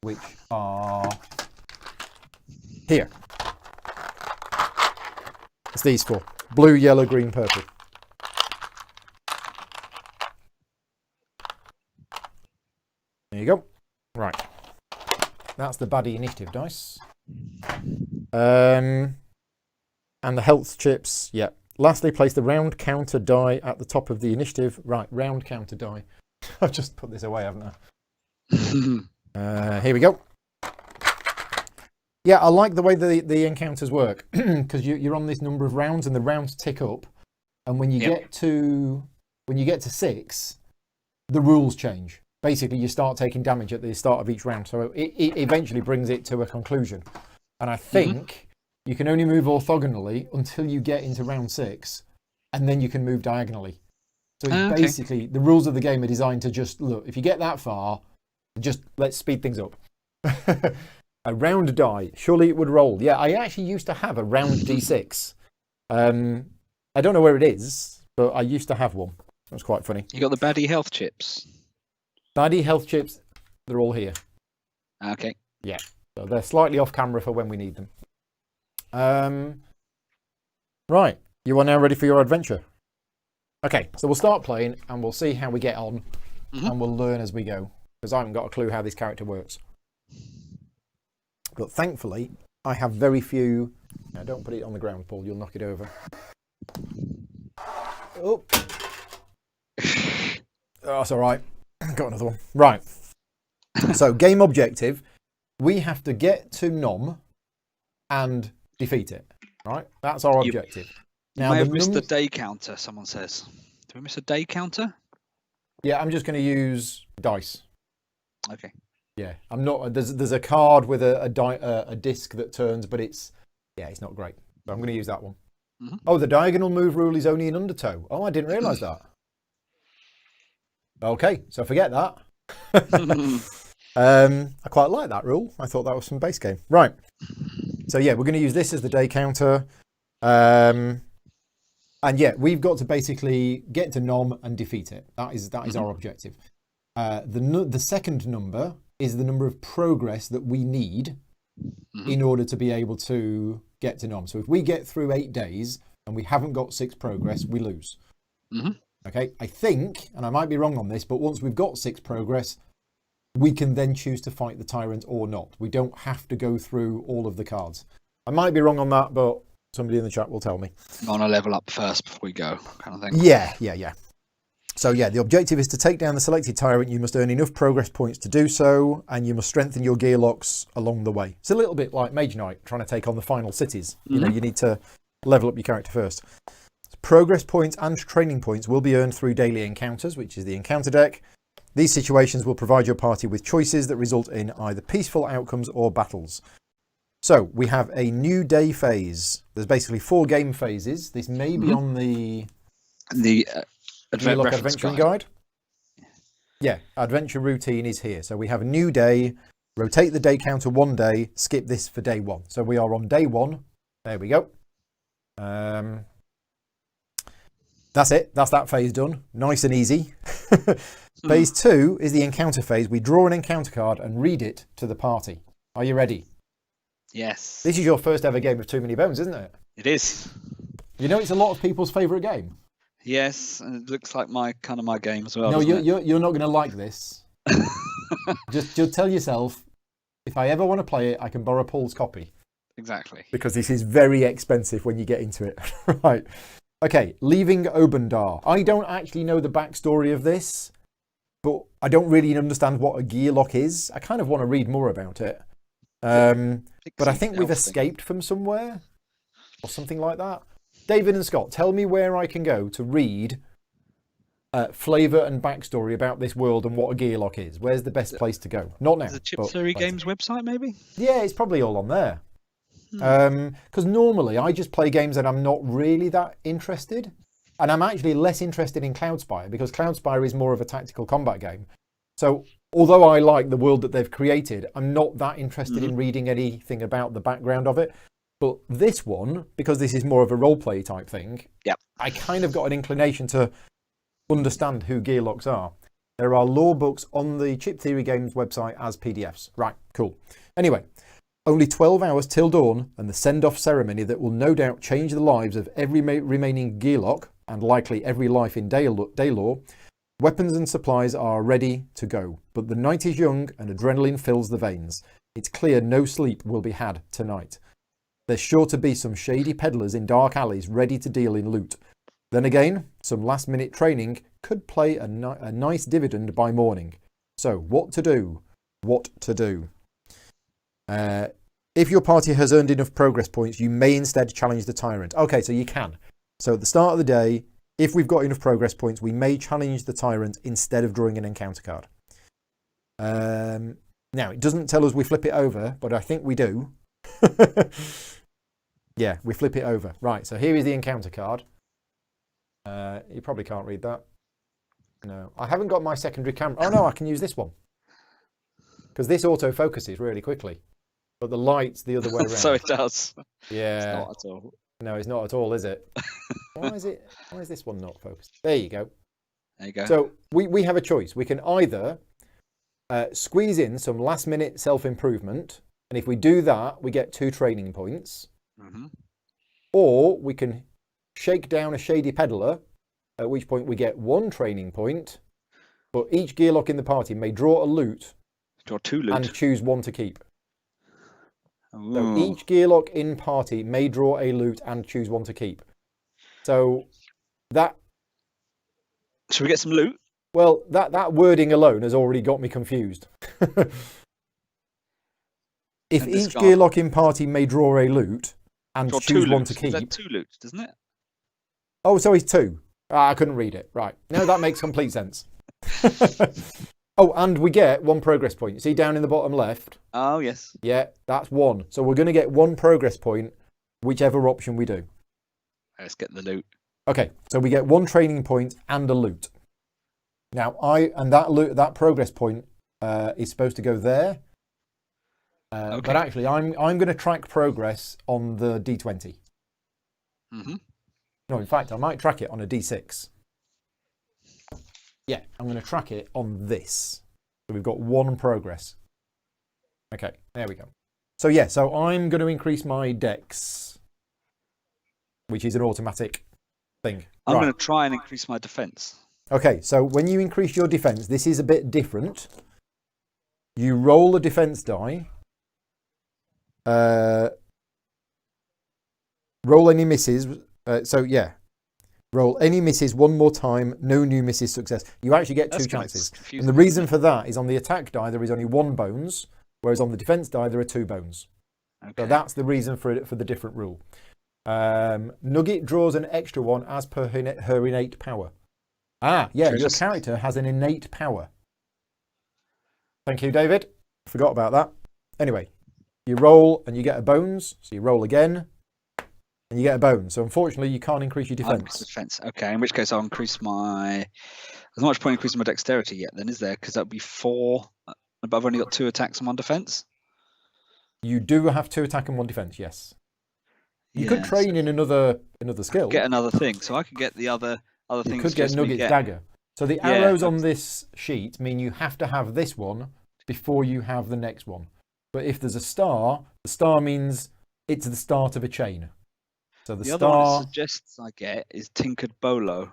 which are here. It's these 4. Blue, yellow, green, purple. There you go. Right. That's the baddie initiative dice. And the health chips, yeah. Lastly, place the round counter die at the top of the initiative. Right, round counter die. I've just put this away, haven't I? Here we go. Yeah, I like the way the encounters work because you're on this number of rounds and the rounds tick up, and when you get to 6, the rules change. Basically, you start taking damage at the start of each round, so it eventually brings it to a conclusion. And I think you can only move orthogonally until you get into round 6, and then you can move diagonally. So it's basically, the rules of the game are designed to just, look, if you get that far, just let's speed things up. A round die, surely it would roll. Yeah, I actually used to have a round D6. I don't know where it is, but I used to have one. It was quite funny. You got the baddie health chips? Baddie health chips, they're all here. Okay. Yeah, so they're slightly off camera for when we need them. Right, you are now ready for your adventure. Okay, so we'll start playing and we'll see how we get on and we'll learn as we go because I haven't got a clue how this character works. But thankfully, I have very few... Now, don't put it on the ground, Paul, you'll knock it over. Oh, that's all right. Got another one. Right. So, game objective, we have to get to Nom and defeat it. Right? That's our objective. Now, may have missed the day counter, someone says. Do we miss a day counter? Yeah, I'm just going to use dice. Okay. Yeah, I'm not. There's a card with a disc that turns, but it's not great. So I'm going to use that one. Oh, the diagonal move rule is only in Undertow. Oh, I didn't realise that. Okay, so forget that. I quite like that rule. I thought that was some base game. Right. So yeah, we're going to use this as the day counter. And yeah, we've got to basically get to Nom and defeat it. That is our objective. The second number is the number of progress that we need in order to be able to get to Nom. So if we get through 8 days and we haven't got 6 progress, we lose. Okay, I think, and I might be wrong on this, but once we've got 6 progress, we can then choose to fight the tyrant or not. We don't have to go through all of the cards. I might be wrong on that, but somebody in the chat will tell me. I want to level up first before we go, kind of thing. Yeah. So yeah, the objective is to take down the selected tyrant. You must earn enough progress points to do so, and you must strengthen your gearlocks along the way. It's a little bit like Mage Knight trying to take on the final cities. You know, you need to level up your character first. Let's Progress points and training points will be earned through daily encounters, which is the encounter deck. These situations will provide your party with choices that result in either peaceful outcomes or battles. So we have a new day phase. There's basically 4 game phases. This may be on the reference Adventuring Guide. Yeah, adventure routine is here. So we have a new day. Rotate the day counter 1 day. Skip this for day 1. So we are on day 1. There we go. That's it. That's that phase done. Nice and easy. Phase 2 is the encounter phase. We draw an encounter card and read it to the party. Are you ready? Yes. This is your first ever game of Too Many Bones, isn't it? It is. You know, it's a lot of people's favourite game. Yes, and it looks like my game as well. No, doesn't it? you're not going to like this. just tell yourself, if I ever want to play it, I can borrow Paul's copy. Exactly. Because this is very expensive when you get into it. Right. Okay, leaving Obendar. I don't actually know the backstory of this, but I don't really understand what a gearlock is. I kind of want to read more about it. But I think we've escaped from somewhere or something like that. David and Scott, tell me where I can go to read flavour and backstory about this world and what a gearlock is. Where's the best place to go? Not now. The Chip Theory Games website, maybe? Yeah, it's probably all on there. Because normally I just play games that I'm not really that interested. And I'm actually less interested in Cloudspire because Cloudspire is more of a tactical combat game. So although I like the world that they've created, I'm not that interested in reading anything about the background of it. But this one, because this is more of a roleplay type thing, I kind of got an inclination to understand who gearlocks are. There are lore books on the Chip Theory Games website as PDFs. Right, cool. Anyway, only 12 hours till dawn and the send-off ceremony that will no doubt change the lives of every remaining gearlock and likely every life in Daylore. Weapons and supplies are ready to go, but the night is young and adrenaline fills the veins. It's clear no sleep will be had tonight. There's sure to be some shady peddlers in dark alleys ready to deal in loot. Then again, some last-minute training could play a nice dividend by morning. So, what to do? What to do? If your party has earned enough progress points, you may instead challenge the tyrant. Okay, so you can. So at the start of the day, if we've got enough progress points, we may challenge the tyrant instead of drawing an encounter card. Now, it doesn't tell us we flip it over, but I think we do. Yeah, we flip it over. Right, so here is the encounter card. You probably can't read that. No, I haven't got my secondary camera. Oh no, I can use this one. Because this auto-focuses really quickly. But the light's the other way around. So it does. Yeah. It's not at all. No, it's not at all, is it? Why is this one not focused? There you go. There you go. So we have a choice. We can either squeeze in some last-minute self-improvement, and if we do that, we get 2 training points. Or we can shake down a shady peddler, at which point we get 1 training point, but each gearlock in the party may draw a loot, draw 2 loot, and choose 1 to keep. Ooh. So each gearlock in party may draw a loot and choose 1 to keep. So that... Should we get some loot? Well, that wording alone has already got me confused. If each gearlock in party may draw a loot and choose 1 to keep... That's 2 loot, doesn't it? Oh, so it's 2. I couldn't read it. Right. No, that makes complete sense. Oh, and we get 1 progress point. See down in the bottom left? Oh, yes. Yeah, that's 1. So we're going to get 1 progress point, whichever option we do. Let's get the loot. Okay, so we get 1 training point and a loot. Now, that progress point is supposed to go there. Okay. But actually, I'm going to track progress on the D20. No, in fact, I might track it on a D6. Yeah, I'm going to track it on this. So we've got 1 progress. Okay, there we go. So yeah, so I'm going to increase my dex, which is an automatic thing. I'm going to try and increase my defense. Okay, so when you increase your defense, this is a bit different. You roll a defense die. Roll any misses. So yeah, roll any misses 1 more time. No new misses success. You actually get 2 chances. And the reason for that is on the attack die there is only 1 bones, whereas on the defense die there are 2 bones. Okay. So that's the reason for the different rule. Nugget draws an extra one as per her innate power. Ah, yeah, your character has an innate power. Thank you, David. Forgot about that. Anyway, you roll and you get a bones. So you roll again and you get a bone. So unfortunately, you can't increase your defense. Okay, in which case I'll increase my... There's not much point increasing my dexterity yet then, is there? Because that would be 4, but I've only got 2 attacks and 1 defense. You do have 2 attack and 1 defense, yes. You could train in another skill. Get another thing, so I could get the other things. You could get Nugget's dagger. So the arrows on this sheet mean you have to have this one before you have the next one. But if there's a star, the star means it's the start of a chain. So the other one it suggests I get is Tinkered Bolo.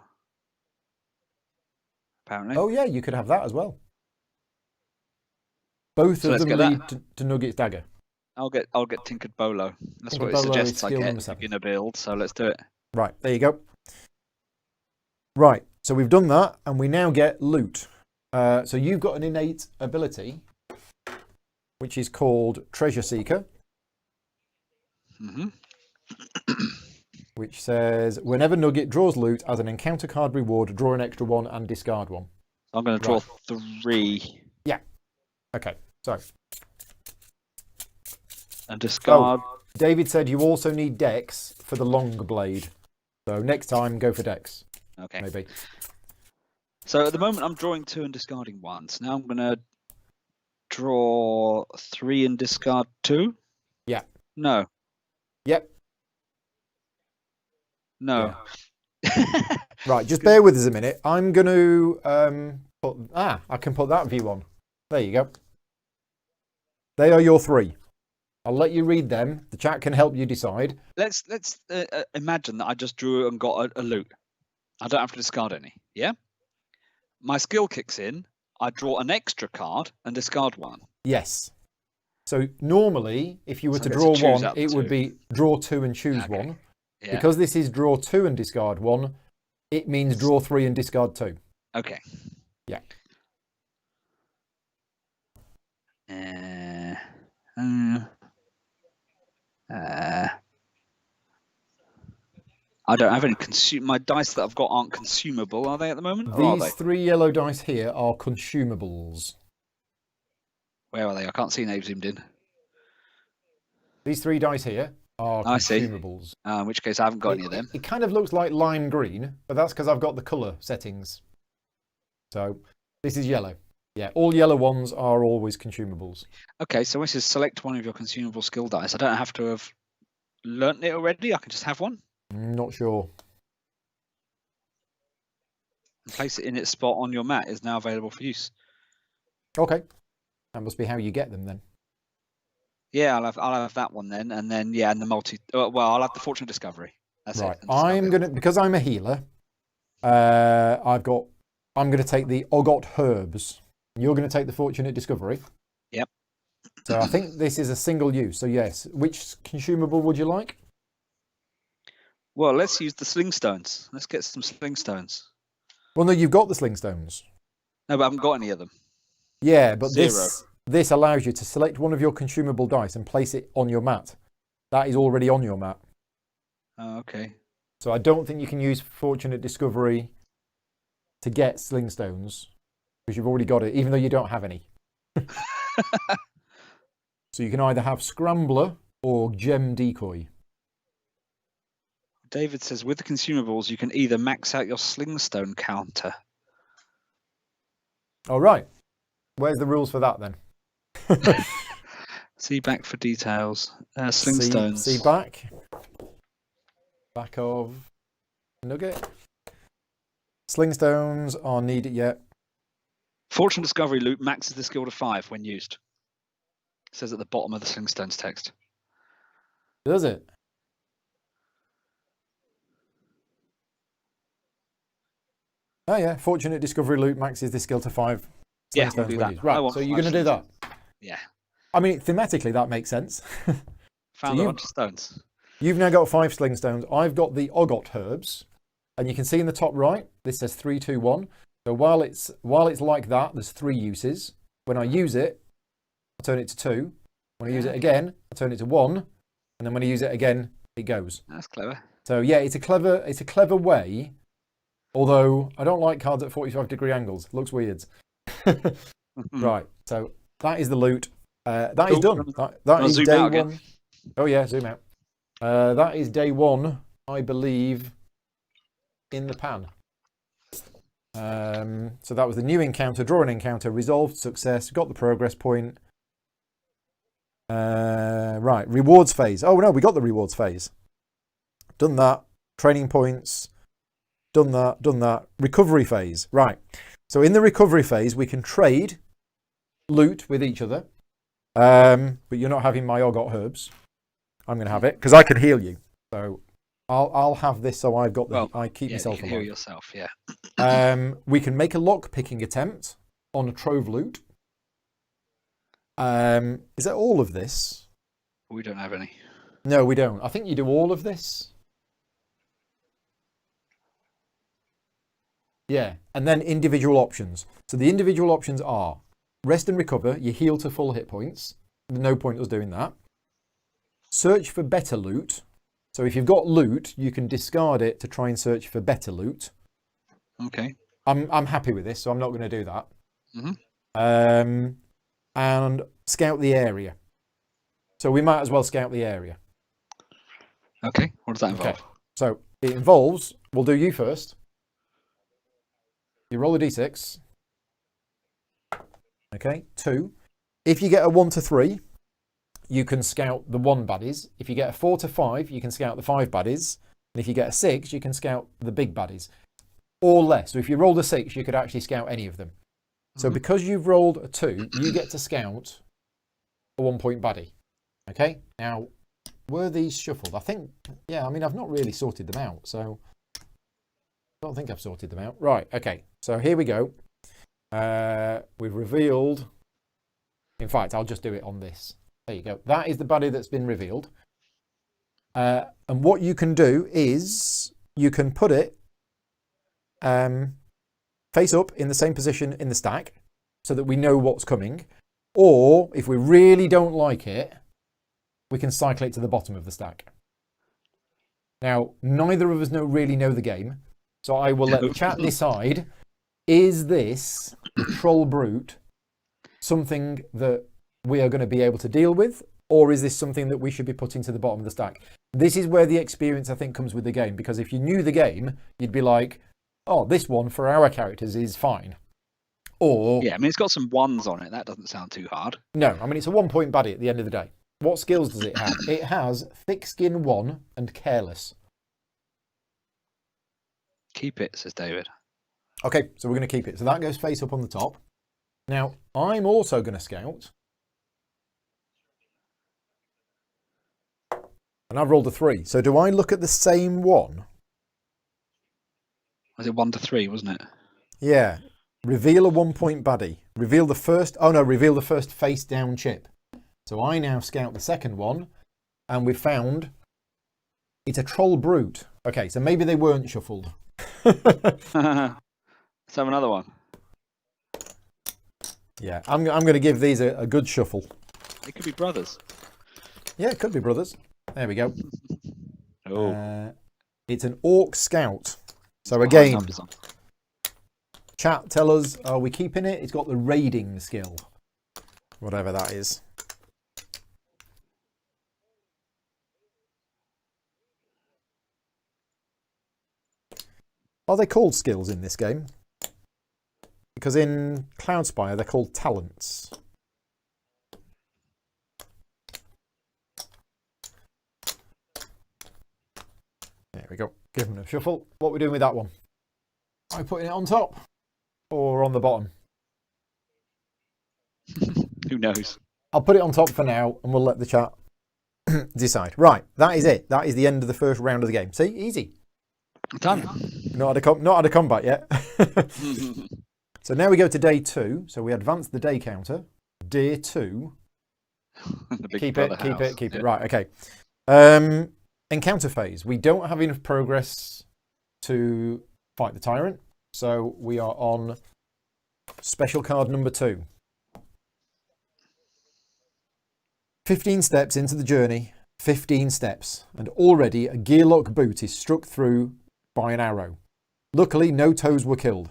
Apparently. Oh yeah, you could have that as well. Both of them lead to Nugget's dagger. I'll get Tinkered Bolo. That's what it suggests I get in a build. So let's do it. Right, there you go. Right, so we've done that, and we now get loot. So you've got an innate ability, which is called Treasure Seeker. Mm-hmm. Which says, whenever Nugget draws loot as an encounter card reward, draw an extra 1 and discard 1. I'm going to draw 3. Yeah. Okay, so. And discard. Oh, David said you also need Dex for the long blade. So next time, go for Dex. Okay. Maybe. So at the moment, I'm drawing 2 and discarding 1. So now I'm going to draw 3 and discard 2? Yeah. No. Yep. No. Yeah. Right, just bear with us a minute. I'm going to I can put that view on. There you go. They are your 3. I'll let you read them. The chat can help you decide. Let's imagine that I just drew and got a loot. I don't have to discard any. Yeah. My skill kicks in. I draw an extra card and discard 1. Yes. So normally, if you were to draw 1, it would be draw 2 and choose 1. Yeah. Because this is draw 2 and discard 1, it means draw 3 and discard 2. Okay. Yeah. I don't have any my dice that I've got aren't consumable, are they at the moment? These 3 yellow dice here are consumables. Where are they? I can't see they've zoomed in. These 3 dice here are consumables. In which case I haven't got any of them. It kind of looks like lime green, but that's because I've got the colour settings. So this is yellow. Yeah, all yellow ones are always consumables. Okay, so this is select one of your consumable skill dice. I don't have to have learnt it already. I can just have one. Not sure. And place it in its spot on your mat is now available for use. Okay, that must be how you get them then. Yeah, I'll have that one then, and then and the multi. Well, I'll have the Fortune Discovery. That's right. It. I'm gonna, because I'm a healer. I'm gonna take the Ogot Herbs. You're gonna take the Fortunate Discovery. Yep. So I think this is a single use. So yes, which consumable would you like? Well, let's use the Sling Stones. Let's get some Sling Stones. Well, no, you've got the Sling Stones. No, but I haven't got any of them. Yeah, but 0. This allows you to select one of your consumable dice and place it on your mat. That is already on your mat. Oh, okay. So I don't think you can use Fortunate Discovery to get Sling Stones because you've already got it, even though you don't have any. So you can either have Scrambler or Gem Decoy. David says, with the consumables, you can either max out your Slingstone counter. All right. Where's the rules for that then? See back for details. Slingstones. See back. Back of Nugget. Slingstones are needed yet. Fortune Discovery loot maxes the skill to 5 when used. It says at the bottom of the Slingstones text. Does it? Oh yeah, Fortunate Discovery loot maxes the skill to 5. Yeah, we'll do that. Right, so you're going to do that? Yeah. I mean, thematically, that makes sense. Found a bunch of stones. You've now got 5 Sling Stones. I've got the Ogot Herbs. And you can see in the top right, this says 3, 2, 1. So while it's like that, there's 3 uses. When I use it, I turn it to 2. When I use it again, I turn it to 1. And then when I use it again, it goes. That's clever. So yeah, it's a clever way. Although I don't like cards at 45-degree angles. Looks weird. Right. So that is the loot. That is done. That is zoom day out again. one. Oh yeah, zoom out. That is day one, I believe, in the pan. So that was the new encounter, draw an encounter, resolved, success, got the progress point. Right, rewards phase. Oh no, we got the rewards phase. Done that. Training points. Done that. Recovery phase. Right. So in the recovery phase, we can trade loot with each other. But you're not having my Oggot herbs. I'm going to have it because I can heal you. So I'll have this. So I've got the. Well, I keep myself you can alive. heal yourself. Yeah. We can make a lock picking attempt on a trove loot. Is that all of this? We don't have any. No, we don't. I think you do all of this. Yeah, and then individual options. So the individual options are rest and recover. You heal to full hit points. No point us doing that. Search for better loot. So if you've got loot, you can discard it to try and search for better loot. Okay. I'm happy with this, so I'm not going to do that. Mm-hmm. And scout the area. So we might as well scout the area. Okay. What does that involve? Okay. So it involves, we'll do you first. You roll a d6. Okay, 2. If you get a 1 to 3, you can scout the 1 baddies. If you get a 4 to 5, you can scout the 5 baddies. And if you get a 6, you can scout the big baddies. Or less. So if you rolled a 6, you could actually scout any of them. So because you've rolled a 2, you get to scout a 1-point baddie. Okay, now, were these shuffled? I think, yeah, I mean, I've not really sorted them out, so I don't think I've sorted them out. Right, okay, so here we go. We've revealed, in fact, I'll just do it on this. There you go. That is the baddie that's been revealed. And what you can do is you can put it face up in the same position in the stack so that we know what's coming. Or if we really don't like it, we can cycle it to the bottom of the stack. Now, neither of us really know the game, so I will let the chat decide, is this, the Troll Brute, something that we are going to be able to deal with, or is this something that we should be putting to the bottom of the stack? This is where the experience, I think, comes with the game, because if you knew the game, you'd be like, oh, this one for our characters is fine. Or... yeah, I mean, it's got some 1s on it. That doesn't sound too hard. No, I mean, it's a 1-point baddie at the end of the day. What skills does it have? It has Thick Skin 1 and Careless. Keep it, says David. Okay, so we're going to keep it. So that goes face up on the top. Now, I'm also going to scout. And I've rolled a 3. So do I look at the same one? Was it 1 to 3, wasn't it? Yeah. Reveal a 1-point baddie. Reveal the first... oh no, reveal the first face down chip. So I now scout the second one. And we've found... it's a Troll Brute. Okay, so maybe they weren't shuffled. Let's have another one. Yeah, I'm going to give these a good shuffle. It could be brothers. Yeah, it could be brothers. There we go. Oh. It's an Orc Scout. So High again, numbers on. chat, tell us, are we keeping it? It's got the raiding skill. Whatever that is. Are they called skills in this game? Because in Cloudspire, they're called talents. There we go. Give them a shuffle. What are we doing with that one? Are we putting it on top or on the bottom? Who knows? I'll put it on top for now and we'll let the chat decide. Right, that is it. That is the end of the first round of the game. See, easy. Done. Not had a combat yet. So now we go to day 2. So we advance the day counter. Day 2. Keep it. Right, okay. Encounter phase. We don't have enough progress to fight the tyrant. So we are on special card number 2. 15 steps into the journey. 15 steps, and already a gearlock boot is struck through by an arrow. Luckily, no toes were killed.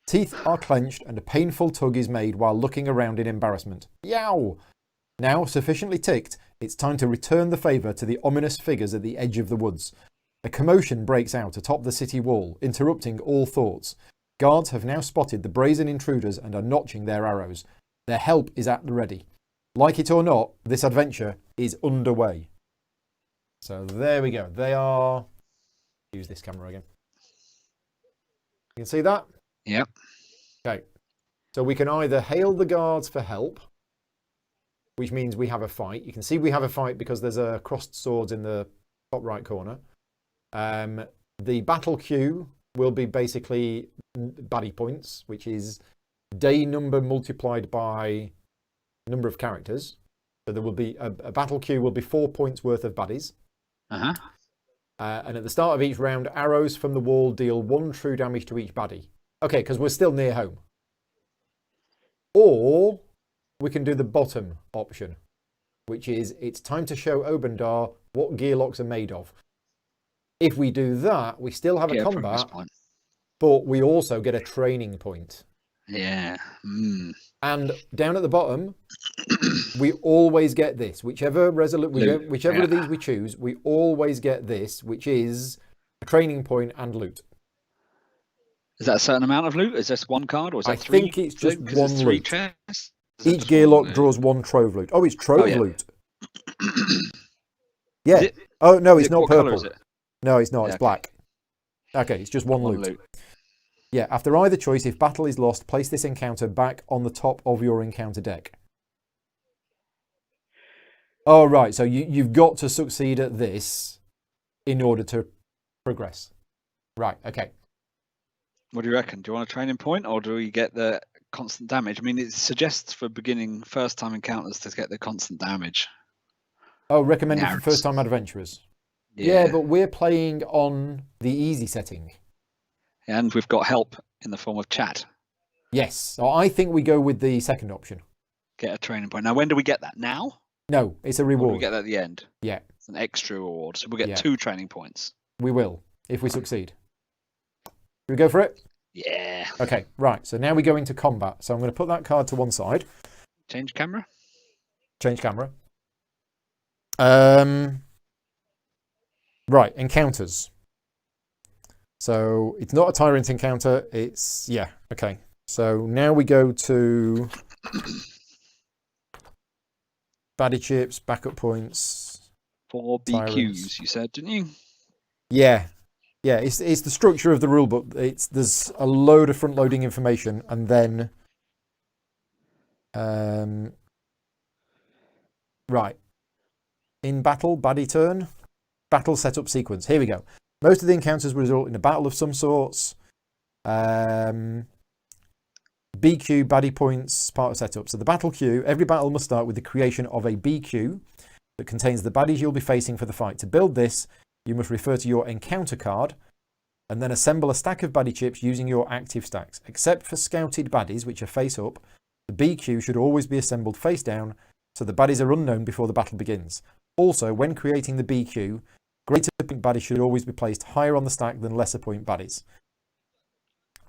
Teeth are clenched and a painful tug is made while looking around in embarrassment. Yow! Now, sufficiently ticked, it's time to return the favour to the ominous figures at the edge of the woods. A commotion breaks out atop the city wall, interrupting all thoughts. Guards have now spotted the brazen intruders and are notching their arrows. Their help is at the ready. Like it or not, this adventure is underway. So there we go. They are... Use this camera again. You can see that? Yep. Okay. So we can either hail the guards for help, which means we have a fight. You can see we have a fight because there's a crossed swords in the top right corner. The battle queue will be basically baddie points, which is day number multiplied by number of characters. So there will be a battle queue will be 4 points worth of baddies. Uh-huh. And at the start of each round, arrows from the wall deal 1 true damage to each baddie. Okay, because we're still near home. Or we can do the bottom option, which is it's time to show Obendar what gearlocks are made of. If we do that, we still have a combat, but we also get a training point. Yeah. Mm. And down at the bottom, we always get this. Whichever of these we choose, we always get this, which is a training point and loot. Is that a certain amount of loot? Is this one card, or is that I three? think it's just loot? one it's three loot. chests? Each gearlock draws 1 trove loot. Oh, it's trove loot. Yeah. Oh, no, it's not purple. No, it's not. It's black. Okay, it's just one loot. Yeah, after either choice, if battle is lost, place this encounter back on the top of your encounter deck. Oh, right. So you've got to succeed at this in order to progress. Right, okay. What do you reckon? Do you want a training point, or do we get the constant damage? I mean, it suggests for beginning first-time encounters to get the constant damage. Oh, recommended for first-time adventurers. Yeah, but we're playing on the easy setting. And we've got help in the form of chat. Yes. So I think we go with the second option. Get a training point. Now, when do we get that? Now? No, it's a reward. Or do we get that at the end? Yeah. It's an extra reward. So we'll get 2 training points. We will, if we succeed. Should we go for it? Yeah. Okay, right. So now we go into combat. So I'm going to put that card to one side. Change camera? Change camera. Right, encounters. So it's not a tyrant encounter. It's, okay. So now we go to baddie chips, backup points. 4 BQs, you said, didn't you? Yeah. Yeah, it's the structure of the rulebook. There's a load of front-loading information, and then right. In battle, baddie turn, battle setup sequence. Here we go. Most of the encounters result in a battle of some sorts. BQ, baddie points, part of setup. So the battle queue, every battle must start with the creation of a BQ that contains the baddies you'll be facing for the fight. To build this, you must refer to your encounter card and then assemble a stack of baddie chips using your active stacks. Except for scouted baddies, which are face up, the BQ should always be assembled face down, so the baddies are unknown before the battle begins. Also, when creating the BQ, greater point baddies should always be placed higher on the stack than lesser point baddies.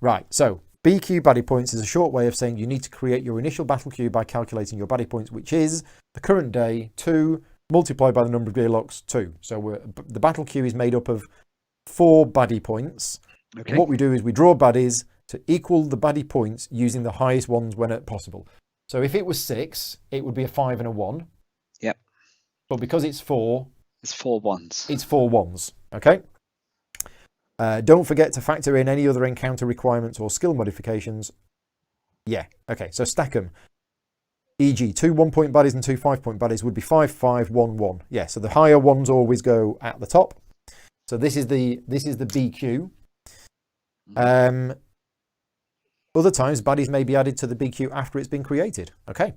Right, so BQ baddie points is a short way of saying you need to create your initial battle queue by calculating your baddie points, which is the current day 2 multiplied by the number of gearlocks 2. So the battle queue is made up of 4 baddie points. Okay. What we do is we draw baddies to equal the baddie points using the highest ones when possible. So if it was 6, it would be a 5 and a 1. Yep. But because it's 4... It's 4 ones. It's 4 ones, okay? Don't forget to factor in any other encounter requirements or skill modifications. Yeah, okay, so stack them. E.g., 2 1-point baddies and 2 5-point baddies would be 5, 5, 1, 1. Yeah, so the higher ones always go at the top. So this is the BQ. Other times, baddies may be added to the BQ after it's been created. Okay.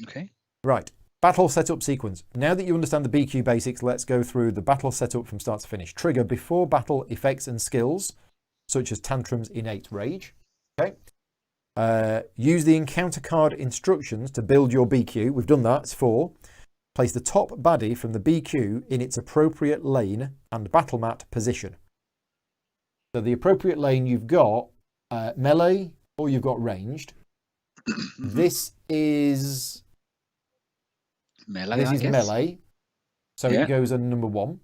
Okay. Right. Battle setup sequence. Now that you understand the BQ basics, let's go through the battle setup from start to finish. Trigger before battle effects and skills, such as Tantrum's innate rage. Okay. Use the encounter card instructions to build your BQ. We've done that. It's 4. Place the top baddie from the BQ in its appropriate lane and battle mat position. So the appropriate lane, you've got melee or you've got ranged. This is melee. This I is guess. melee. So Yeah. it goes on number 1.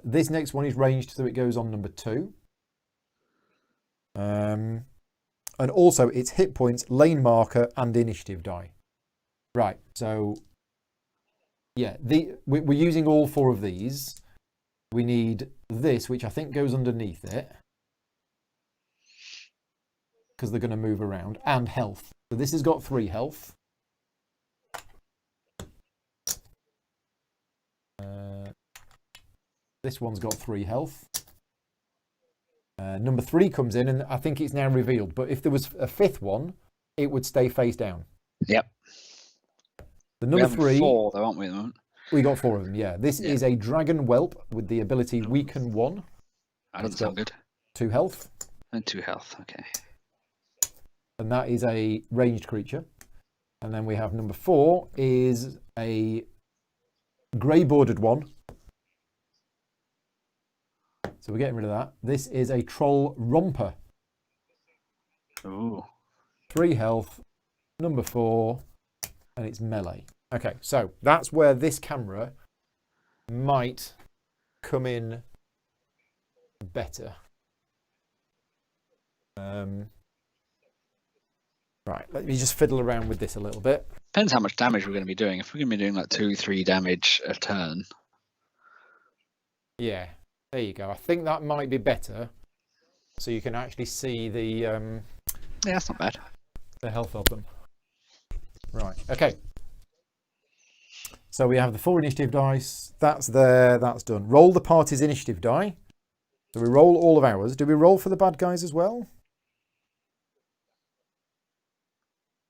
This next one is ranged, so it goes on number 2. And also it's hit points, lane marker, and initiative die. Right, so yeah, we're using all 4 of these. We need this, which I think goes underneath it, because they're going to move around, and health. So this has got 3 health. This one's got 3 health. Number 3 comes in, and I think it's now revealed. But if there was a 5th one, it would stay face down. Yep. The number 3, 4 though, aren't we? At the moment? we got 4 of them. Yeah, this is a dragon whelp with the ability weaken 1. That doesn't sound good. 2 health. And 2 health. Okay. And that is a ranged creature. And then we have number 4 is a grey bordered one. So we're getting rid of that. This is a troll romper. Ooh. 3 health, number 4, and it's melee. Okay, so that's where this camera might come in better. Right, let me just fiddle around with this a little bit. Depends how much damage we're going to be doing. If we're going to be doing like 2-3 damage a turn. Yeah, there you go. I think that might be better, so you can actually see the Yeah, that's not bad. the health of them. Right, okay. So we have the 4 initiative dice. That's there, that's done. Roll the party's initiative die. So we roll all of ours. Do we roll for the bad guys as well?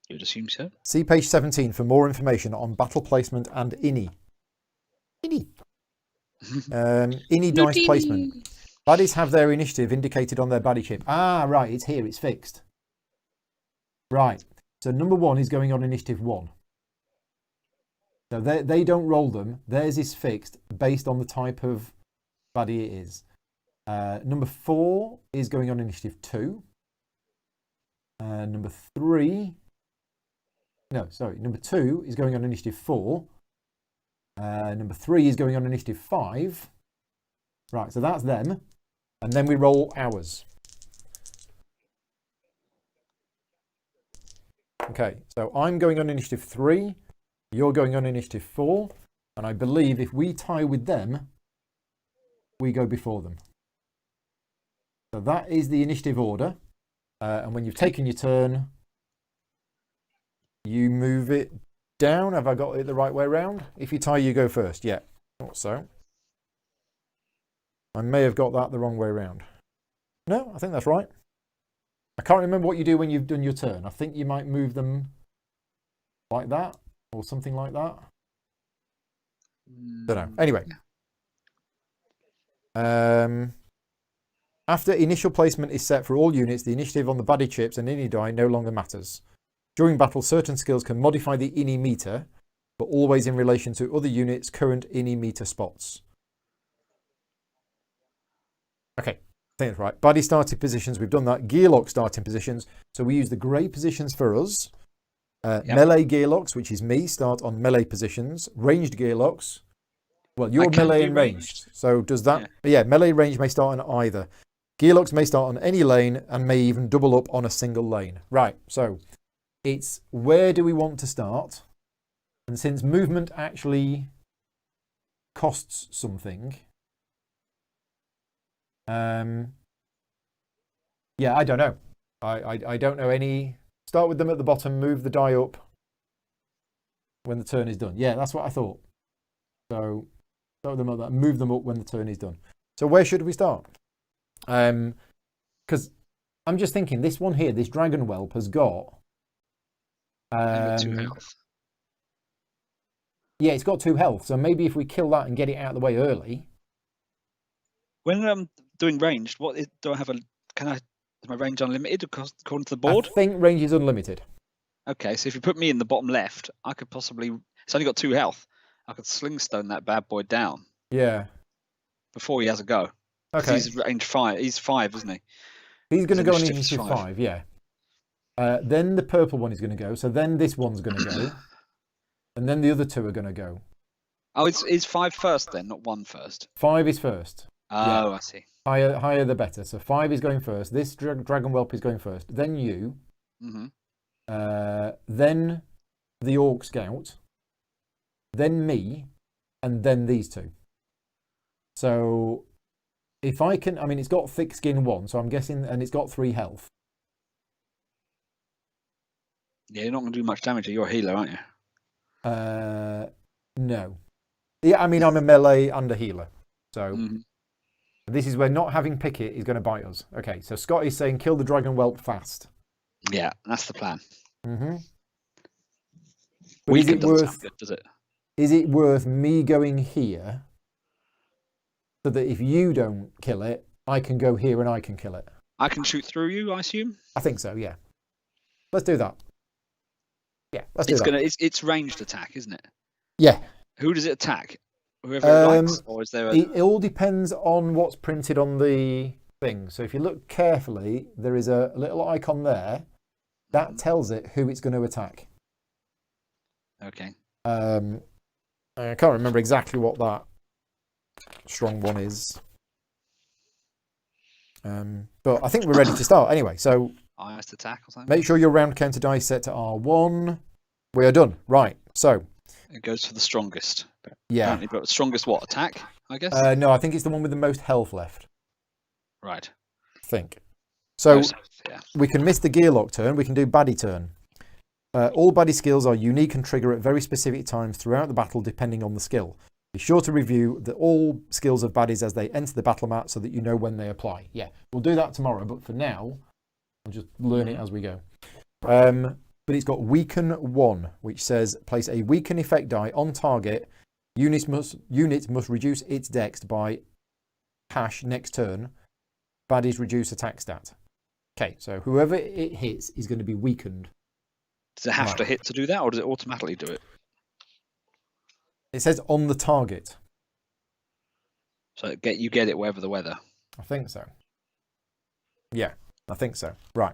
You'd assume so. See page 17 for more information on battle placement and INI. INI. INI dice placement. Baddies have their initiative indicated on their baddie chip. Ah, right, it's here, it's fixed. Right, so number 1 is going on initiative 1. So they don't roll them. Theirs is fixed based on the type of baddie it is. Number 4 is going on initiative 2. Number 2 is going on initiative 4. Number 3 is going on initiative 5. Right, so that's them. And then we roll ours. Okay, so I'm going on initiative 3. You're going on initiative 4. And I believe if we tie with them, we go before them. So that is the initiative order. And when you've taken your turn, you move it down. Have I got it the right way around? If you tie, you go first. Yeah, thought so. I may have got that the wrong way around. No, I think that's right. I can't remember what you do when you've done your turn. I think you might move them like that or something like that. Don't know. Anyway. After initial placement is set for all units, the initiative on the baddie chips and INI die no longer matters. During battle, certain skills can modify the INI meter, but always in relation to other units' current INI meter spots. Okay, I think that's right. Baddie starting positions, we've done that. Gearlock starting positions. So we use the grey positions for us. Melee gearlocks, which is me, start on melee positions. Ranged gearlocks. Well, you're melee and ranged. So does that... Yeah, melee range may start on either. Gearlocks may start on any lane and may even double up on a single lane. Right, so it's where do we want to start? And since movement actually costs something... yeah, I don't know. I don't know any... Start with them at the bottom, move the die up when the turn is done. Yeah, that's what I thought. So start with them at that, move them up when the turn is done. So where should we start? Because I'm just thinking, this one here, this dragon whelp has got... 2 health. Yeah, it's got 2 health. So maybe if we kill that and get it out of the way early... When I'm doing ranged, do I have is my range unlimited according to the board? I think range is unlimited. Okay, so if you put me in the bottom left, I could possibly. It's only got 2 health. I could slingstone that bad boy down Yeah. before he has a go. Because Okay. he's range 5. He's 5, isn't he? He's going to go on Initiative's initiative 5. 5, yeah. Then the purple one is going to go. So then this one's going to go. And then the other 2 are going to go. Oh, it's 5 first then, not 1 first. 5 is first. Oh, I see. Higher the better. So 5 is going first. This dragon whelp is going first. Then you. Then the orc scout. Then me. And then these 2. So if I can, I mean, it's got thick skin 1, so I'm guessing, and it's got 3 health. Yeah, you're not going to do much damage. You're a healer, aren't you? No. Yeah, I mean, I'm a melee and a healer. So this is where not having Picket is going to bite us. Okay, so Scott is saying kill the dragon whelp fast. Yeah, that's the plan. Weaken doesn't sound good, does it? Is it worth me going here so that if you don't kill it, I can go here and I can kill it? I can shoot through you, I assume? I think so, yeah. Let's do that. Yeah, let's do that. It's ranged attack, isn't it? Yeah. Who does it attack? Whoever it likes? Or is there It all depends on what's printed on the thing. So if you look carefully, there is a little icon there. That tells it who it's going to attack. Okay. I can't remember exactly what that strong one is. But I think we're ready to start anyway. So Highest attack or something? make sure your round counter dice set to R1. We are done. Right. So it goes for the strongest. yeah. Apparently, but strongest what? Attack, I guess? No, I think it's the one with the most health left. Right. I think. So yeah. we can miss the gearlock turn. We can do baddie turn. All baddie skills are unique and trigger at very specific times throughout the battle depending on the skill. Be sure to review all skills of baddies as they enter the battle mat so that you know when they apply. Yeah, we'll do that tomorrow, but for now, we'll just learn it as we go. But it's got Weaken 1, which says place a Weaken effect die on target. Unit must reduce its dex by hash next turn. Baddies reduce attack stat. Okay, so whoever it hits is going to be weakened. Does it have to hit to do that, or does it automatically do it? It says on the target. So you get it wherever the weather. I think so. Yeah, I think so. Right.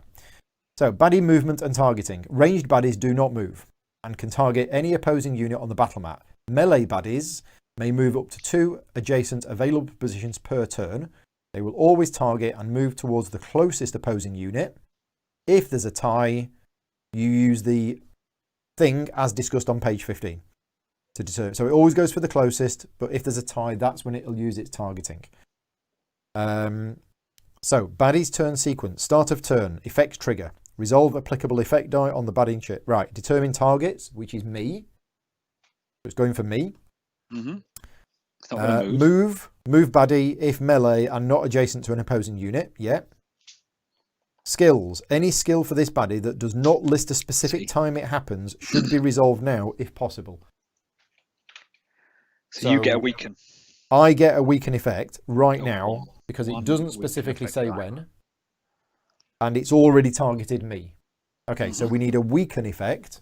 So, baddie movement and targeting. Ranged baddies do not move and can target any opposing unit on the battle map. Melee baddies may move up to 2 adjacent available positions per turn. They will always target and move towards the closest opposing unit. If there's a tie, you use the thing as discussed on page 15 to determine. So it always goes for the closest, but if there's a tie, that's when it'll use its targeting. So, baddie's turn sequence. Start of turn. Effect trigger. Resolve applicable effect die on the baddie chip. Right. Determine targets, which is me. So it's going for me. Move baddie if melee and not adjacent to an opposing unit. Yeah. Skills. Any skill for this baddie that does not list a specific time it happens should be resolved now if possible. So you get a weaken. I get a weaken effect right now because it doesn't specifically say when. And it's already targeted me. Okay, so we need a weaken effect.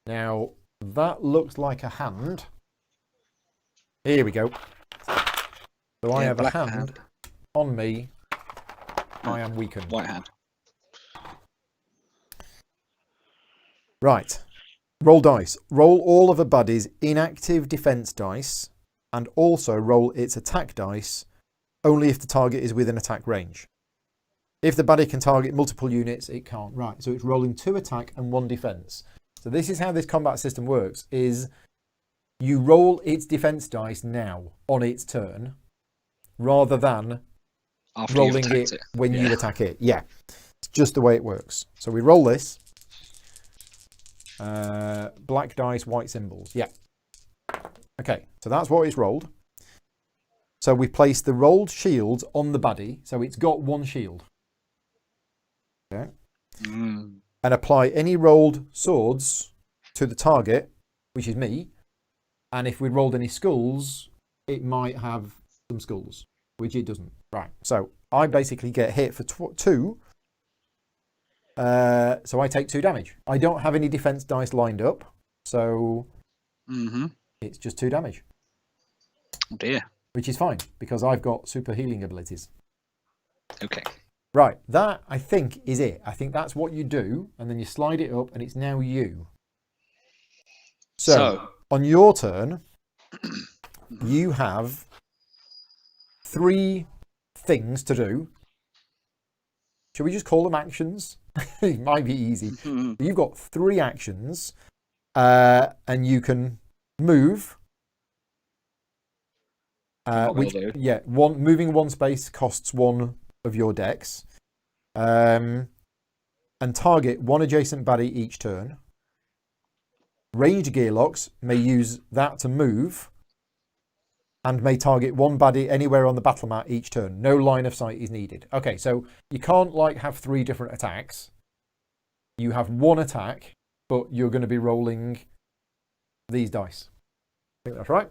Now, that looks like a hand. Here we go. So I have a hand on me. I am weakened. White hand. Right. Roll dice. Roll all of a baddie's inactive defense dice and also roll its attack dice only if the target is within attack range. If the baddie can target multiple units, it can't. Right, so it's rolling 2 attack and 1 defense. So this is how this combat system works, is you roll its defense dice now on its turn rather than after rolling it when you attack it. Yeah, it's just the way it works. So we roll this. Black dice, white symbols. Yeah. Okay, so that's what it's rolled. So we place the rolled shields on the baddie. So it's got 1 shield. Okay. And apply any rolled swords to the target, which is me. And if we rolled any skulls, it might have some skulls, which it doesn't. Right. So I basically get hit for 2 So I take 2 damage. I don't have any defense dice lined up, so it's just 2 damage. Oh dear. Which is fine, because I've got super healing abilities. Okay. Right, that I think is it. I think that's what you do, and then you slide it up, and it's now you. So on your turn, you have 3 things to do. Should we just call them actions? It might be easy. You've got 3 actions, and you can move. Moving 1 space costs 1 of your dex, and target 1 adjacent baddie each turn. Ranged Gearlocks may use that to move, and may target 1 baddie anywhere on the battle mat each turn. No line of sight is needed. Okay, so you can't have 3 different attacks. You have 1 attack, but you're going to be rolling these dice. I think that's right.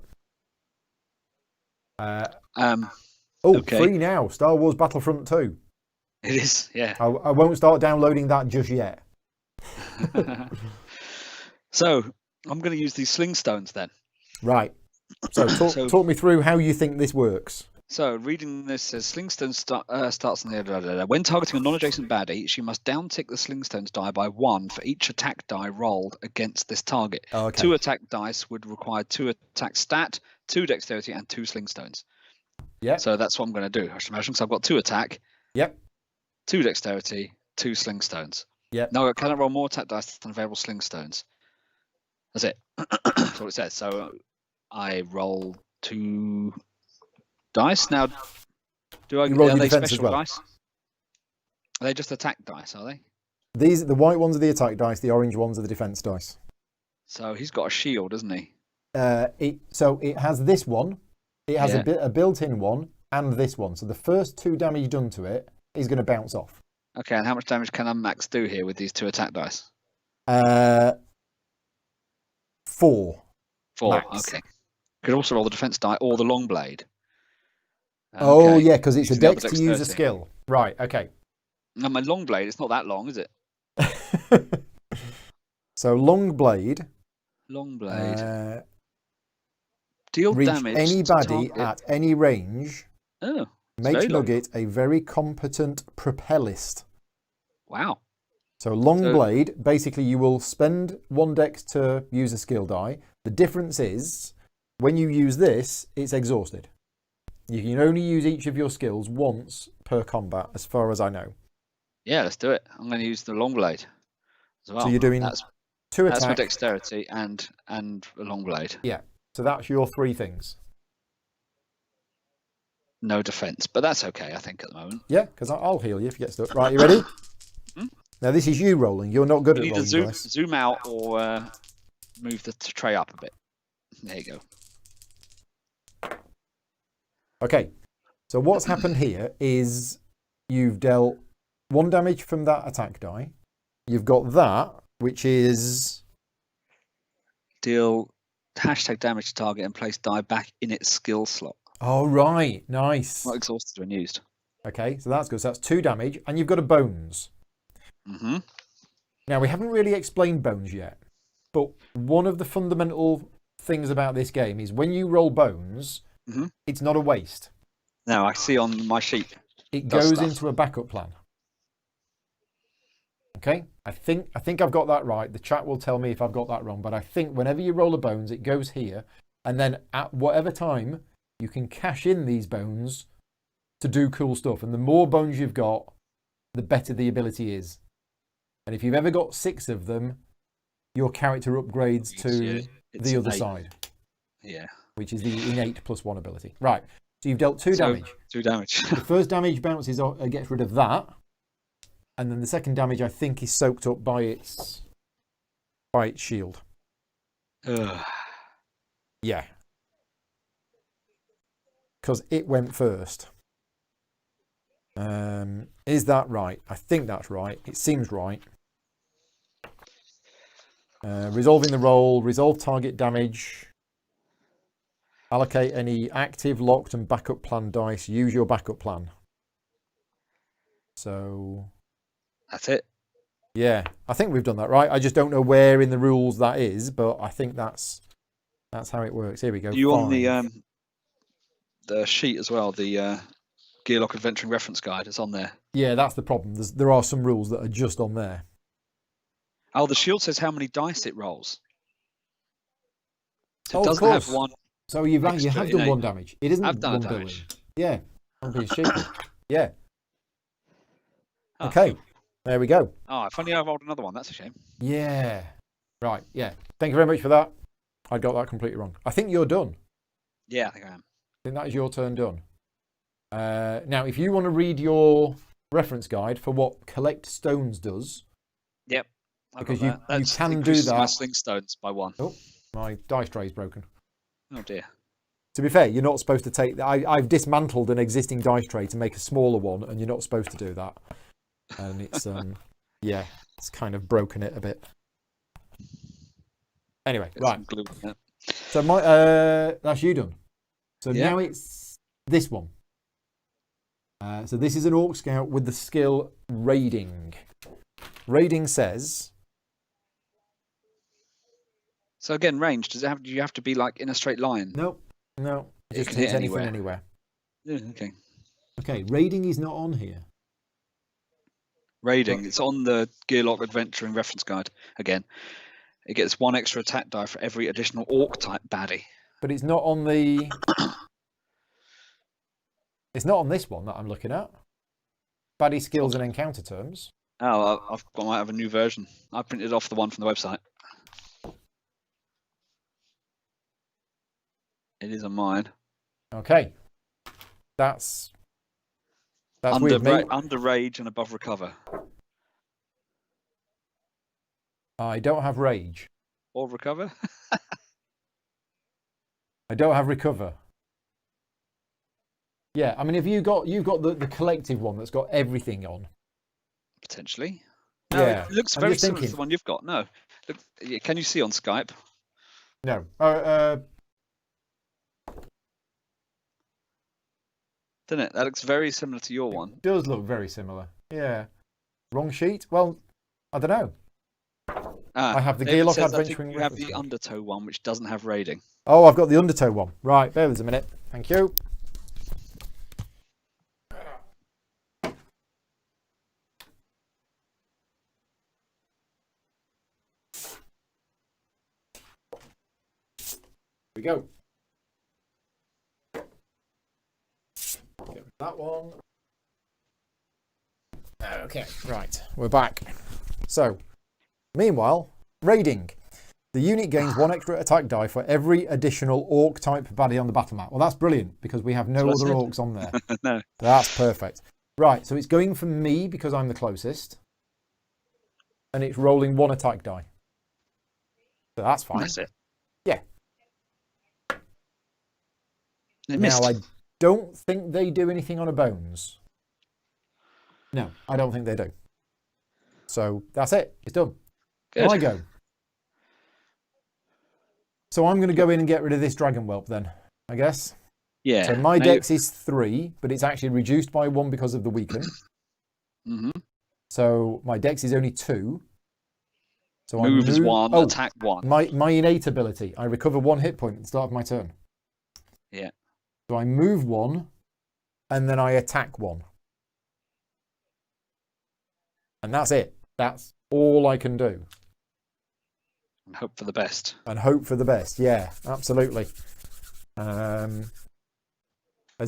Okay. Free now. Star Wars Battlefront 2. It is, yeah. I won't start downloading that just yet. So I'm going to use these sling stones then. Right. So talk me through how you think this works. So reading this says Slingstone starts on the when targeting a non-adjacent baddie, she must downtick the Slingstones die by 1 for each attack die rolled against this target. Oh, okay. 2 attack dice would require 2 attack stat, 2 dexterity, and 2 Slingstones. Yeah. So that's what I'm going to do. I should imagine, because I've got 2 attack. Yep. 2 dexterity, 2 Slingstones. Yep. Now I cannot roll more attack dice than available Slingstones. That's it. That's what it says. So I roll 2 dice. Now, are they special dice? Are they just attack dice, are they? The white ones are the attack dice, the orange ones are the defense dice. So he's got a shield, doesn't he? So it has this one, it has a built-in one, and this one. So the first 2 damage done to it is going to bounce off. Okay, and how much damage can Max do here with these 2 attack dice? 4. 4, max. Okay. Could also roll the defense die or the long blade. Oh, yeah, because it's a dex to use a skill. Right, okay. Now, my long blade, it's not that long, is it? So, long blade. Long blade. Deal reach damage any baddie at any range. Oh. Makes Nugget a very competent propellist. Wow. So, long blade, basically, you will spend 1 dex to use a skill die. The difference is, when you use this, it's exhausted. You can only use each of your skills once per combat, as far as I know. Yeah, let's do it. I'm going to use the long blade as well. So you're doing 2 attacks. That's for dexterity and a long blade. Yeah. So that's your 3 things. No defense, but that's okay, I think, at the moment. Yeah, because I'll heal you if you get stuck. Right, you ready? Now this is you rolling. You're not good at rolling dice. Zoom out or move the tray up a bit. There you go. Okay, so what's happened here is you've dealt 1 damage from that attack die. You've got that, which is... Deal # damage to target and place die back in its skill slot. Oh, right. Nice. Not exhausted when used. Okay, so that's good. So that's 2 damage, and you've got a bones. Mm-hmm. Now, we haven't really explained bones yet, but one of the fundamental things about this game is when you roll bones... It's not a waste. No, I see on my sheet. It goes into a backup plan. Okay? I think I've got that right. The chat will tell me if I've got that wrong, but I think whenever you roll a bones, it goes here, and then at whatever time, you can cash in these bones to do cool stuff. And the more bones you've got, the better the ability is. And if you've ever got 6 of them, your character upgrades to the other side. Yeah. Which is the innate +1 ability. Right. So you've dealt 2 damage. 2 damage. The first damage bounces off, gets rid of that. And then the second damage, I think, is soaked up by its shield. Yeah. Because it went first. Is that right? I think that's right. It seems right. Resolving the roll, resolve target damage. Allocate any active, locked, and backup plan dice. Use your backup plan. So... That's it. Yeah, I think we've done that right. I just don't know where in the rules that is, but I think that's how it works. Here we go. You on 5. the sheet as well? The Gearlock Adventuring Reference Guide is on there. Yeah, that's the problem. There are some rules that are just on there. Oh, the shield says how many dice it rolls. So it Of doesn't have course. one. So you extra, have you done know, 1 damage. It isn't I've done 1 a billion. damage. Yeah, I'm being stupid. Yeah. Oh, Okay. cool. There we go. Oh, if only I rolled another one. That's a shame. Yeah. Right. Yeah. Thank you very much for that. I got that completely wrong. I think you're done. Yeah, I think I am. I think that is your turn done. Now, if you want to read your reference guide for what Collect Stones does, Yep. because you can do increases my that. sling stones by 1. Oh, my dice tray is broken. Oh dear. To be fair, you're not supposed to take that. I've dismantled an existing dice tray to make a smaller one, and you're not supposed to do that. And it's yeah, it's kind of broken it a bit. Anyway, Get right. some glue on that. So that's you done. So Yeah. now it's this one. So this is an Orc Scout with the skill Raiding. Raiding says. So again, range. Do you have to be like in a straight line? No. It Just can hits hit anything anywhere. anywhere. Yeah, okay. Okay, Raiding is not on here. Raiding. It's on the Gearlock Adventuring Reference Guide. Again, it gets 1 extra attack die for every additional Orc type baddie. But it's not on the. It's not on this one that I'm looking at. Baddie skills and encounter terms. Oh, I might have a new version. I printed off the one from the website. It is on mine. Okay. That's Under, weird. Mate. under rage and above recover. I don't have rage. Or recover? I don't have recover. Yeah, I mean, if you've got the collective one that's got everything on. Potentially. No, Yeah, it looks I'm very just similar to thinking. the one you've got. No. Look, can you see on Skype? No. Doesn't it? That looks very similar to your one. It does look very similar. Yeah. Wrong sheet? Well, I don't know. I have the David Gearlock says, I think Adventuring you have Reference the Guide. Undertow one, which doesn't have raiding. Oh, I've got the Undertow one. Right, bear with us a minute. Thank you. Here we go. Get that one. Okay, right, we're back. So, meanwhile, raiding. The unit gains 1 extra attack die for every additional Orc type baddie on the battle map. Well, that's brilliant because we have no That's other what I Orcs on there. No. That's perfect. Right, so it's going for me because I'm the closest. And it's rolling 1 attack die. So that's fine. That's it. Yeah. It Now, missed. I don't think they do anything on a bones. No, I don't think they do. So that's it. It's done. Good. I go. So I'm going to go in and get rid of this Dragon Whelp then, I guess. Yeah. So my Now dex is 3, but it's actually reduced by 1 because of the weaken. Mhm. So my dex is only 2. So Move is I 1, Oh, attack 1. my innate ability. I recover 1 hit point at the start of my turn. Yeah. So I move 1, and then I attack 1. And that's it. That's all I can do. And hope for the best. And hope for the best. Yeah, absolutely. As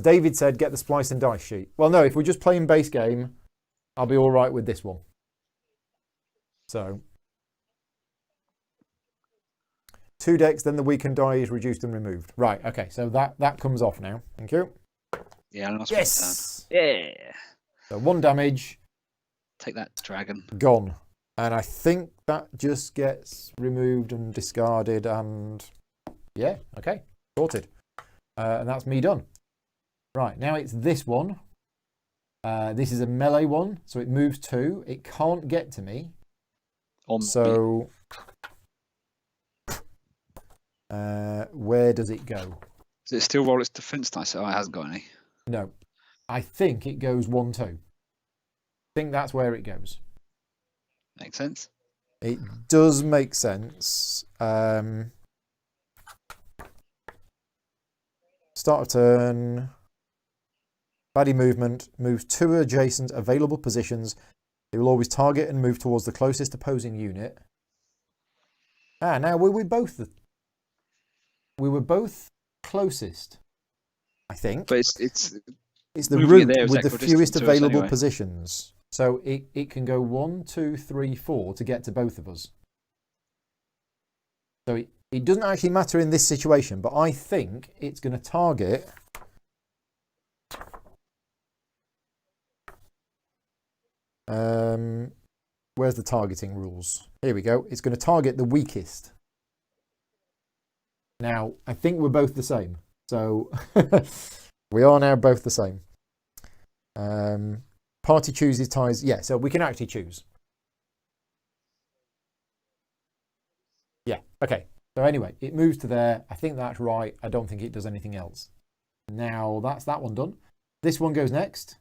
David said, get the splice and dice sheet. Well, no, if we're just playing base game, I'll be all right with this one. So 2 decks, then the weakened die is reduced and removed. Right, okay, so that comes off now. Thank you. Yeah, and that's Yes! Yeah. So 1 damage, Take that, dragon. gone. And I think that just gets removed and discarded and... Yeah, okay, sorted. And that's me done. Right, now it's this one. This is a melee one, so it moves 2. It can't get to me. So... where does it go? Does it still roll its defense dice? Oh, it hasn't got any. No. I think it goes 1-2. I think that's where it goes. Makes sense. It does make sense. Start of turn. Baddie movement. Moves 2 adjacent available positions. It will always target and move towards the closest opposing unit. Now we were both closest, I think. But it's the moving it route there is with the equidistant fewest to us available anyway. positions. So it can go 1, 2, 3, 4 to get to both of us. So it doesn't actually matter in this situation, but I think it's going to target. Where's the targeting rules? Here we go. It's going to target the weakest. Now, I think we're both the same. So we are now both the same. Party chooses ties. Yeah, so we can actually choose. Yeah, okay. So anyway, it moves to there. I think that's right. I don't think it does anything else. Now, that's that one done. This one goes next.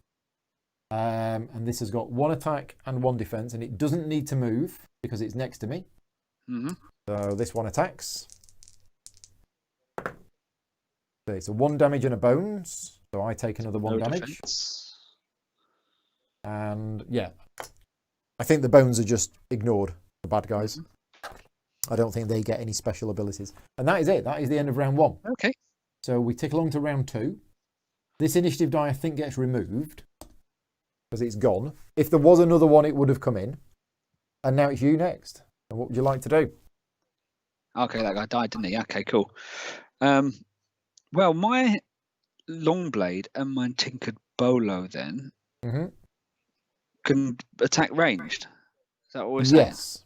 And this has got 1 attack and 1 defense, and it doesn't need to move because it's next to me. Mm-hmm. So this one attacks. Okay, so 1 damage and a bones. So I take another 1 No damage. defense. And yeah, I think the bones are just ignored, the bad guys. I don't think they get any special abilities. And that is it. That is the end of round 1. Okay. So we tick along to round 2. This initiative die, I think, gets removed because it's gone. If there was another one, it would have come in. And now it's you next. And what would you like to do? Okay, that guy died, didn't he? Okay, cool. Well, my long blade and my tinkered bolo then can attack ranged. Is that what we're saying? Yes.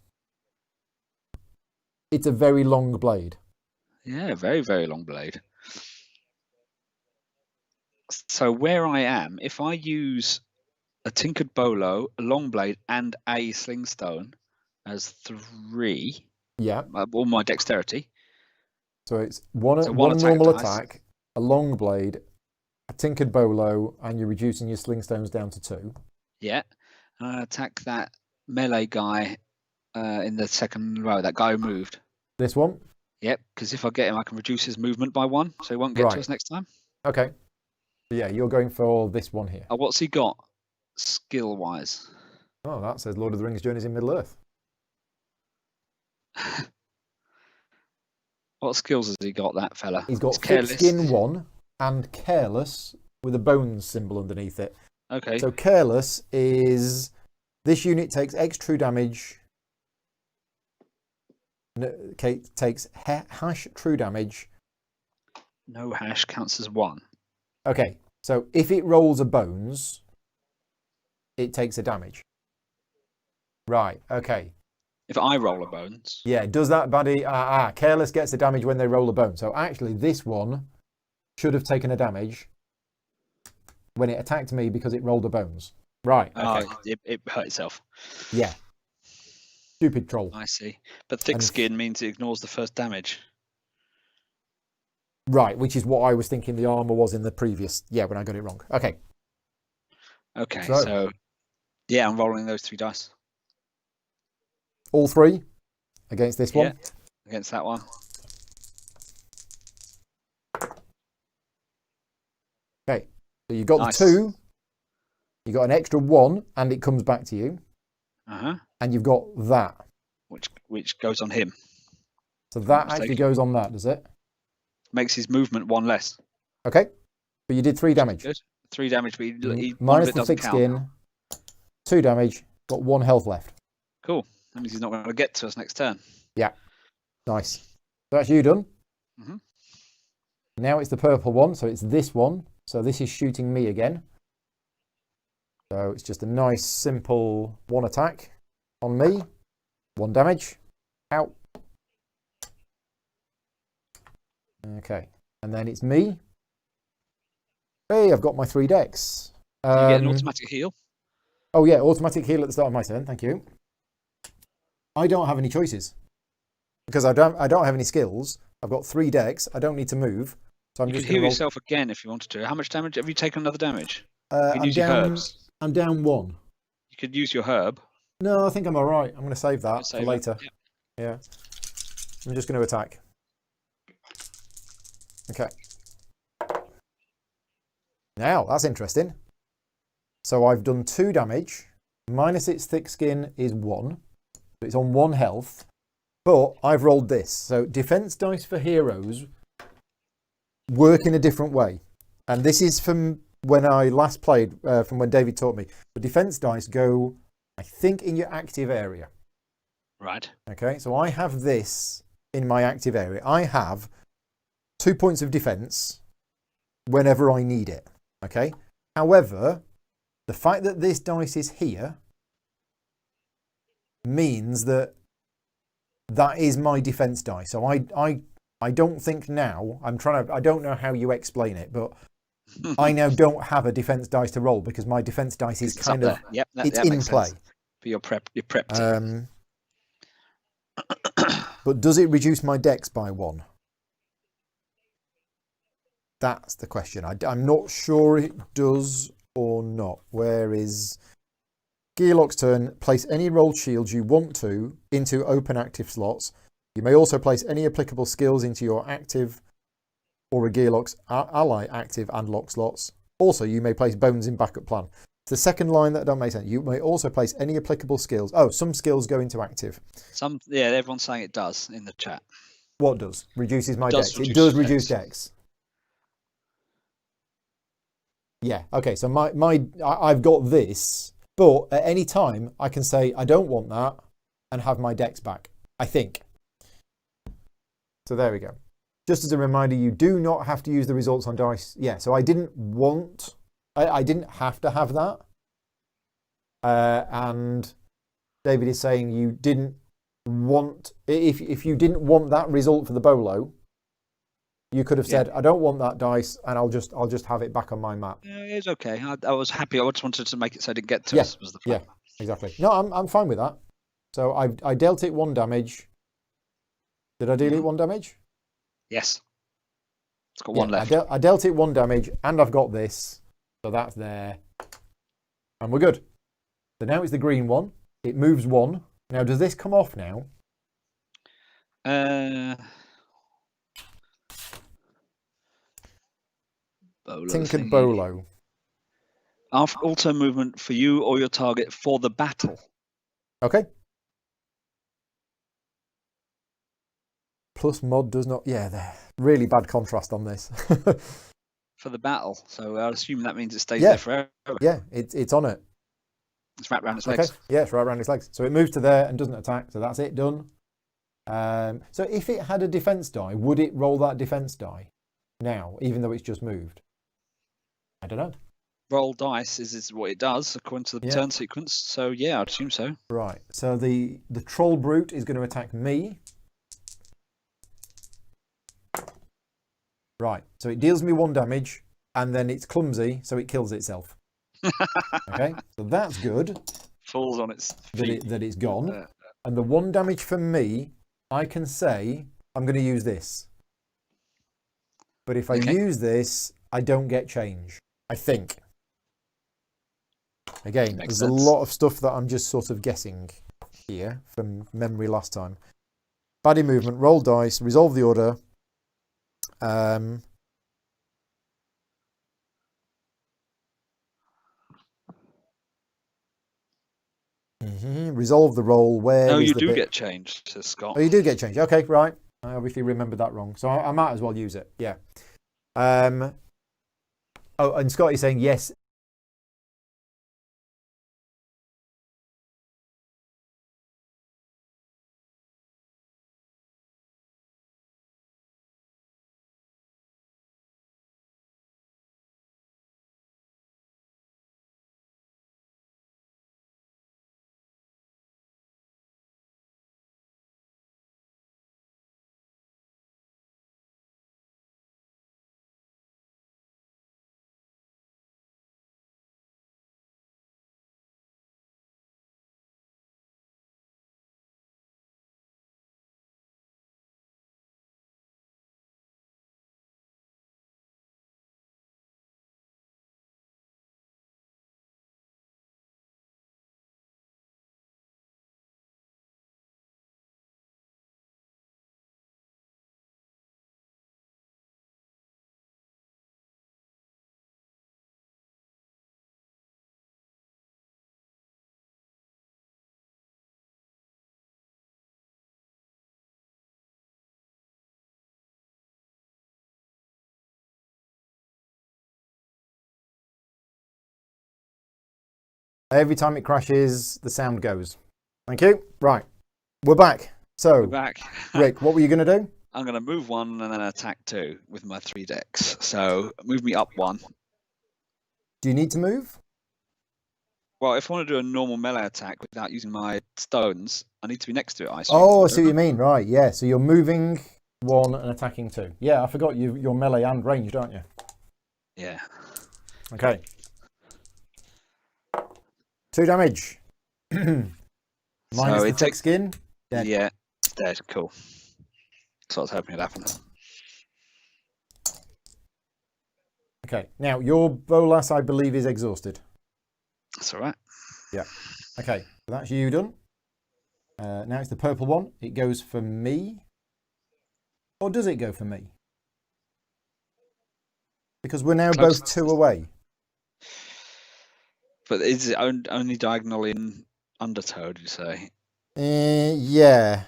It's a very long blade. Yeah, very, very long blade. So where I am, if I use a tinkered bolo, a long blade, and a slingstone as 3, Yeah. all my dexterity. So it's one So one normal attack dice. attack, a long blade, a tinkered bolo, and you're reducing your slingstones down to 2. Yeah, and I attack that melee guy in the second row. That guy who moved. This one? Yep, because if I get him, I can reduce his movement by 1, so he won't get to us next time. Okay. Yeah, you're going for this one here. Oh, what's he got, skill-wise? Oh, that says Lord of the Rings Journeys in Middle-earth. What skills has he got, that fella? He's got He's thick skin 1 and careless with a bones symbol underneath it. Okay. So careless is this unit takes X true damage. Takes hash true damage. No hash counts as 1. Okay, so if it rolls a bones, it takes a damage. Right, okay. If I roll a bones. Yeah, does that baddie... careless gets the damage when they roll a bone. So actually, this one should have taken a damage when it attacked me because it rolled a bones. Right, okay. Oh, it hurt itself. Yeah. Stupid troll. I see. But thick skin means it ignores the first damage. Right, which is what I was thinking the armor was in the previous... Yeah, when I got it wrong. Okay. Okay, so yeah, I'm rolling those 3 dice. All 3 against this one? Yeah, against that one. Okay, so you got Nice. the 2, you got an extra 1, and it comes back to you. Uh-huh. And you've got that. Which goes on him. So that actually goes on that, does it? Makes his movement 1 less. Okay, but you did 3 damage. Good. 3 damage, but he minus the thick skin, 2 damage, got 1 health left. Cool. That means he's not going to get to us next turn. Yeah, nice. So that's you done. Mm-hmm. Now it's the purple one, so it's this one. So this is shooting me again. So it's just a nice, simple 1 attack on me. 1 damage. Ow. Okay, and then it's me. Hey, I've got my 3 decks. You get an automatic heal. Oh yeah, automatic heal at the start of my turn. Thank you. I don't have any choices because I don't have any skills. I've got 3 decks. I don't need to move, so I'm You just could heal going to yourself again if you wanted to. How much damage have you taken? Another damage. roll. You can use your herbs. I'm down 1. You could use your herb. No, I think I'm all right. I'm going to save that Save for it. later. Yep. Yeah. I'm just going to attack. Okay. Now, that's interesting. So I've done 2 damage. Minus its thick skin is 1. So it's on 1 health. But I've rolled this. So defense dice for heroes work in a different way. And this is from when I last played, from when David taught me. The defense dice go, I think, in your active area. Right. Okay, so I have this in my active area. I have 2 points of defense whenever I need it. Okay. However, the fact that this dice is here means that that is my defense dice. So I don't think now, I don't know how you explain it, but I now don't have a defense dice to roll because my defense dice is kind of, yep, it's that in makes play. sense. For your prep team. But does it reduce my dex by 1? That's the question. I'm not sure it does or not. Where is Gearlock's turn? Place any rolled shields you want to into open active slots. You may also place any applicable skills into your active or a Gearlock's ally active and lock slots. Also, you may place bones in backup plan. The second line that don't make sense. You may also place any applicable skills. Oh, some skills go into active. Everyone's saying it does in the chat. What does? Reduces my does dex. reduce It does dex. reduce dex. Yeah. Okay. So I've got this, but at any time I can say I don't want that and have my dex back. I think. So there we go. Just as a reminder, you do not have to use the results on dice. Yeah. So I didn't want. I didn't have to have that. And David is saying you didn't want. If you didn't want that result for the bolo, you could have said, I don't want that dice, and I'll just have it back on my map. It's okay. I was happy. I just wanted to make it so I didn't get to us. Was the problem. Yeah, exactly. No, I'm fine with that. So I dealt it 1 damage. Did I deal it 1 damage? Yes. It's got 1 left. I dealt it 1 damage, and I've got this. So that's there. And we're good. So now it's the green one. It moves 1. Now, does this come off now? Tinkered Bolo. After auto movement for you or your target for the battle. Okay. Plus mod does not. Yeah, really bad contrast on this. For the battle. So I assume that means it stays there forever. Yeah, it's on it. It's wrapped around its legs. Yeah, it's right around its legs. So it moves to there and doesn't attack. So that's it, done. So if it had a defense die, would it roll that defense die now, even though it's just moved? I don't know. Roll dice is what it does according to the turn sequence. So yeah, I'd assume so. Right. So the troll brute is going to attack me. Right. So it deals me 1 damage, and then it's clumsy, so it kills itself. Okay. So that's good. Falls on its feet. That it's gone. And the 1 damage for me, I can say I'm going to use this. But if I use this, I don't get change. I think. Again, there's a lot of stuff that I'm just sort of guessing here from memory last time. Baddie movement, roll dice, resolve the order. Resolve the roll. No, you do get changed, says Scott. Oh, you do get changed. Okay, right. I obviously remembered that wrong. So I might as well use it. Yeah. Oh, and Scott is saying yes. Every time it crashes, the sound goes. Thank you. Right. We're back. So, We're back. Rick, what were you going to do? I'm going to move 1 and then attack 2 with my 3 decks. So move me up 1. Do you need to move? Well, if I want to do a normal melee attack without using my stones, I need to be next to it, I assume. Oh, I see what you mean. Right, yeah. So you're moving 1 and attacking 2. Yeah, I forgot you're melee and ranged, aren't you? Yeah. Okay. 2 damage. Minus So the it thick takes... skin. Dead. Yeah, it's dead. Cool. That's what I was hoping would happen. Okay. Now, your Bolas, I believe, is exhausted. That's all right. Yeah. Okay. So that's you done. Now it's the purple one. It goes for me. Or does it go for me? Because we're now both 2 away. But is it only diagonal in Undertow, did you say? Yeah.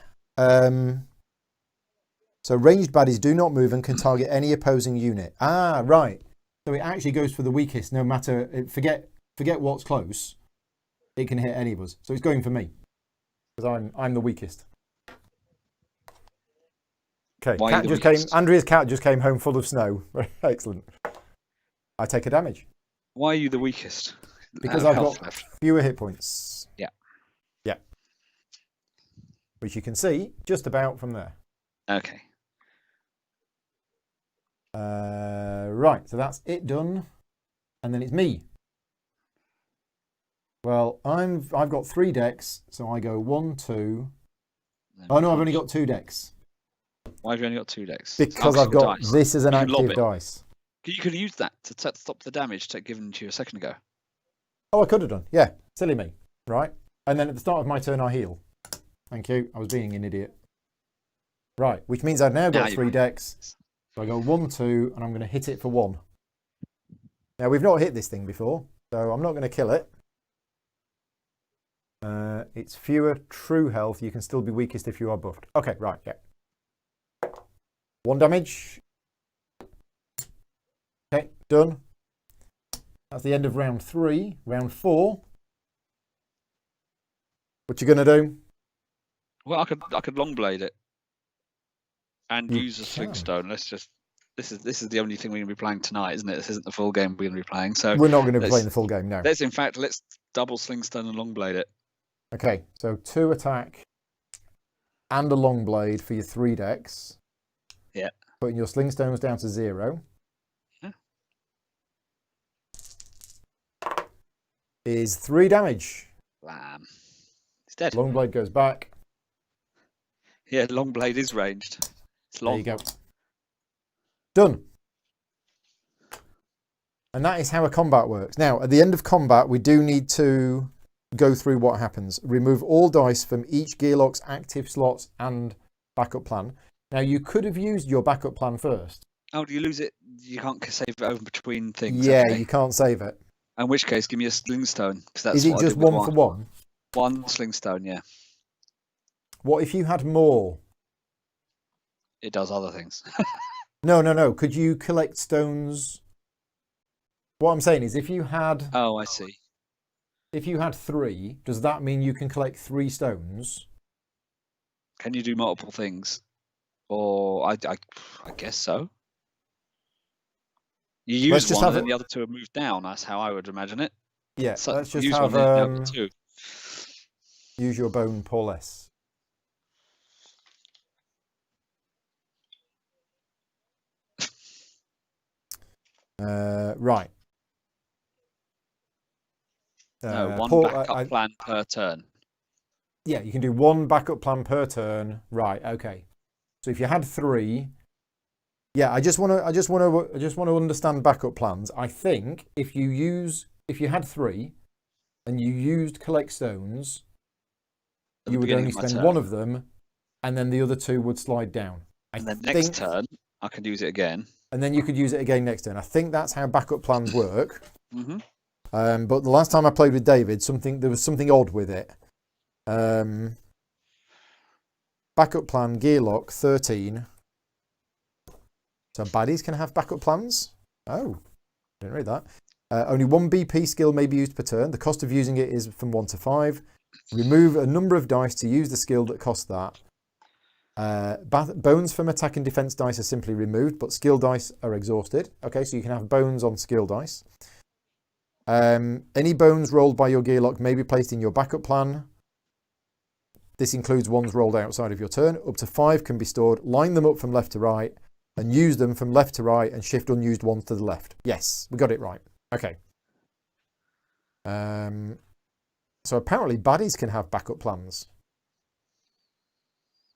So ranged baddies do not move and can target any opposing unit. Ah, right. So it actually goes for the weakest, no matter. Forget what's close. It can hit any of us. So it's going for me because I'm the weakest. Okay. Why Cat the just weakest? came. Andrea's cat just came home full of snow. Excellent. I take a damage Why are you the weakest? because Out I've of got health left. fewer hit points. Yeah. Yeah. Which you can see just about from there. Okay. Right, so that's it done, and then it's me. Well, I've got 3 decks, so I go 1, 2. Oh no, I've only got 2 decks Why have you only got 2 decks? because Oh, I've got dice. this as an You can lob active it. dice. You could have used that to stop the damage given to you a second ago. Oh, I could have done. Yeah, silly me. Right, and then at the start of my turn, I heal. Thank you. I was being an idiot. Right, which means I've now got 3 decks. So I go 1, 2, and I'm going to hit it for 1. Now we've not hit this thing before, so I'm not going to kill it. It's fewer true health. You can still be weakest if you are buffed. Okay, right, yeah. 1 damage. Okay, done. That's the end of round 3. Round 4. What you gonna do? Well, I could long blade it and You use a sling can. stone. Let's just this is the only thing we're gonna be playing tonight, isn't it? This isn't the full game we're gonna be playing. So We're not going to be let's- playing the full game, no. let's double sling stone and long blade it. Okay, so 2 attack and a long blade for your 3 decks. Yeah. Putting your sling stones down to 0. Yeah. Is 3 damage. Blam. It's dead. Long blade goes back. Yeah, long blade is ranged. It's long. There you go. Done. And that is how a combat works. Now, at the end of combat, we do need to go through what happens. Remove all dice from each Gearlock's active slots and backup plan. Now, you could have used your backup plan first. Oh, do you lose it? You can't save it over between things. Yeah, okay. you can't save it. In which case, give me a sling stone. That's Is it what I just did with 1 for 1? One sling stone, yeah. What if you had more? It does other things. No. Could you collect stones? What I'm saying is if you had Oh, I see. 3, does that mean you can collect 3 stones? Can you do multiple things? Or I guess so. You Let's use just one have and then it- the other 2 have moved down. That's how I would imagine it. Yeah, So let's just use have one, then the other 2. use your bone Pauless. Right. No, one Paul, backup plan per turn. Yeah, you can do 1 backup plan per turn. Right. Okay. So if you had 3, yeah, I just want to understand backup plans. I think if you had 3 and you used collect stones, At the you would beginning only of my spend turn. 1 of them, and then the other 2 would slide down. And then next turn, I can use it again. And then you could use it again next turn. I think that's how backup plans work. Mm-hmm. But the last time I played with David, there was something odd with it. Backup plan, Gearlock, 13. So baddies can have backup plans? Oh, didn't read that. Only one BP skill may be used per turn. The cost of using it is from 1 to 5. Remove a number of dice to use the skill that costs that. Bones from attack and defense dice are simply removed, but skill dice are exhausted. Okay, so you can have bones on skill dice. Any bones rolled by your Gearlock may be placed in your backup plan. This includes ones rolled outside of your turn. Up to 5 can be stored. Line them up from left to right and use them from left to right and shift unused ones to the left. Yes, we got it right. Okay. So apparently baddies can have backup plans.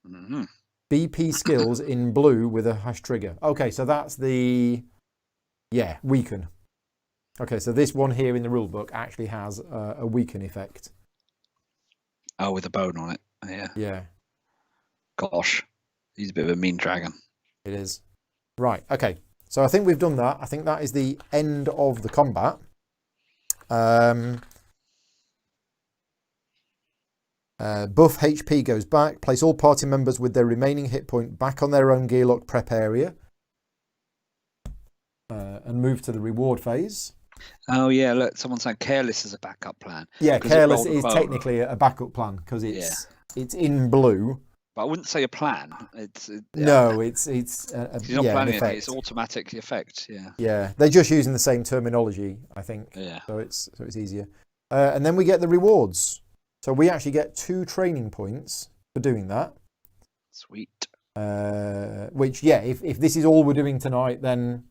Mm-hmm. BP skills in blue with a hash trigger. Okay, so that's the... Yeah, weaken. Okay, so this one here in the rulebook actually has a weaken effect. Oh, with a bone on it. Yeah. Yeah. Gosh. He's a bit of a mean dragon. It is. Right, okay. So I think we've done that. I think that is the end of the combat. Buff HP goes back. Place all party members with their remaining hit point back on their own Gearlock prep area. And move to the reward phase. Oh, yeah. Look, someone said Careless is a backup plan. Yeah, 'Cause it Careless rolled a is bone. technically a backup plan because it's in blue. But I wouldn't say a plan. No, it's a He's not an planning anything. effect. It's automatic effect. Yeah. Yeah, they're just using the same terminology, I think. Yeah. So it's easier. And then we get the rewards. So we actually get 2 training points for doing that. Sweet. Which, yeah, if this is all we're doing tonight, then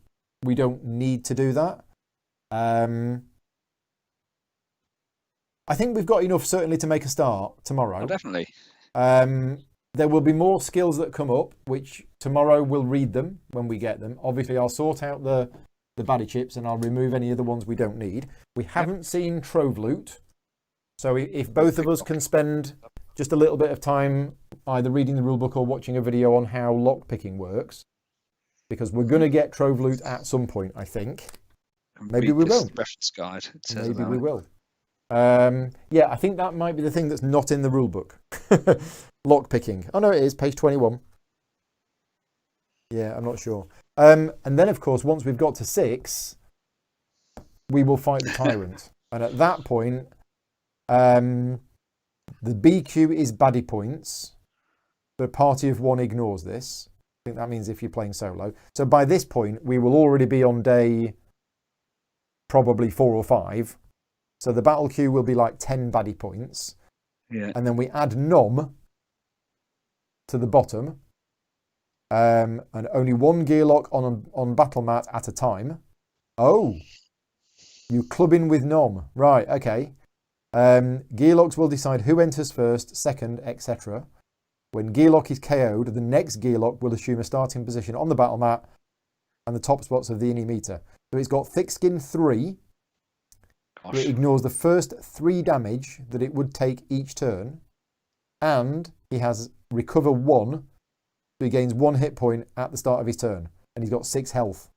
we don't need to do that. I think we've got enough certainly to make a start tomorrow. Oh, definitely. There will be more skills that come up, which tomorrow we'll read them when we get them. Obviously, I'll sort out the baddie chips and I'll remove any of the ones we don't need. We haven't seen Trove Loot. So if both of us can spend just a little bit of time either reading the rulebook or watching a video on how lockpicking works, because we're going to get Trove Loot at some point, I think. Maybe we will. Reference guide. It says Maybe about we it. will. Yeah, I think that might be the thing that's not in the rulebook. Lockpicking. Oh no, it is page 21. Yeah, I'm not sure. And then, of course, once we've got to 6, we will fight the tyrant. And at that point, the BQ is baddie points. The party of 1 ignores this. I think that means if you're playing solo. So by this point, we will already be on day probably 4 or 5. So the battle queue will be like 10 baddie points. Yeah. And then we add Nom to the bottom. And only 1 Gearlock on battle mat at a time. Oh, you club in with Nom. Right, okay. Gearlocks will decide who enters first, second, etc. When Gearlock is KO'd, the next Gearlock will assume a starting position on the battle mat and the top spots of the Ini meter. So it's got Thick Skin 3. Gosh. It ignores the first 3 damage that it would take each turn. And he has Recover 1. So he gains 1 hit point at the start of his turn. And he's got 6 health.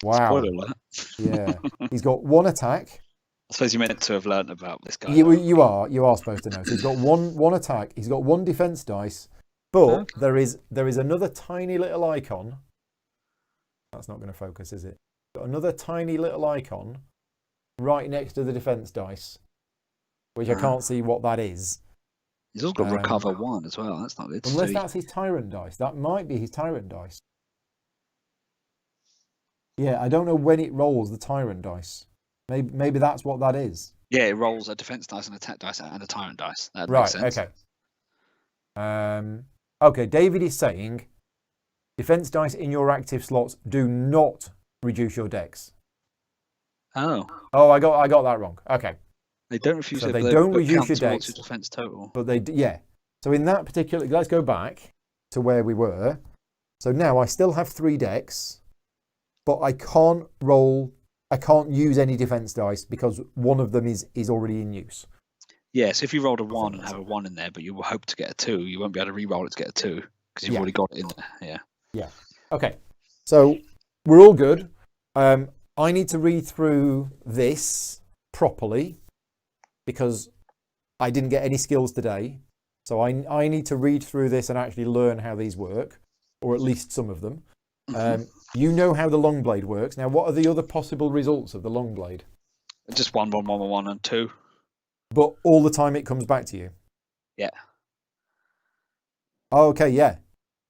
Wow. Spoiler alert. Yeah. He's got 1 attack. I suppose you meant to have learnt about this guy. You are supposed to know. So he's got one attack. He's got 1 defense dice. But there is another tiny little icon. That's not going to focus, is it? Got another tiny little icon right next to the defense dice, which I can't see what that is. He's also got Recover 1 as well. That's not good. Unless that's his tyrant dice. That might be his tyrant dice. Yeah, I don't know when it rolls the tyrant dice. Maybe that's what that is. Yeah, it rolls a defense dice, an attack dice, and a tyrant dice. That Right, makes sense. okay. Okay, David is saying defense dice in your active slots do not reduce your dex. Oh. Oh, I got that wrong. Okay. They don't refuse So it, they but don't but reduce count your towards dex. your defense total. But yeah. So in that particular, let's go back to where we were. So now I still have 3 decks, but I can't use any defense dice because one of them is already in use. Yeah, so if you rolled a 1 and have a 1 in there, but you hope to get a 2, you won't be able to re-roll it to get a 2 because you've already got it in there. Yeah. Okay. So we're all good. I need to read through this properly because I didn't get any skills today. So I need to read through this and actually learn how these work, or at least some of them. You know how the long blade works. Now, what are the other possible results of the long blade? Just 1, 1, 1, 1, 1, and 2. But all the time it comes back to you. Yeah. Oh, okay, yeah.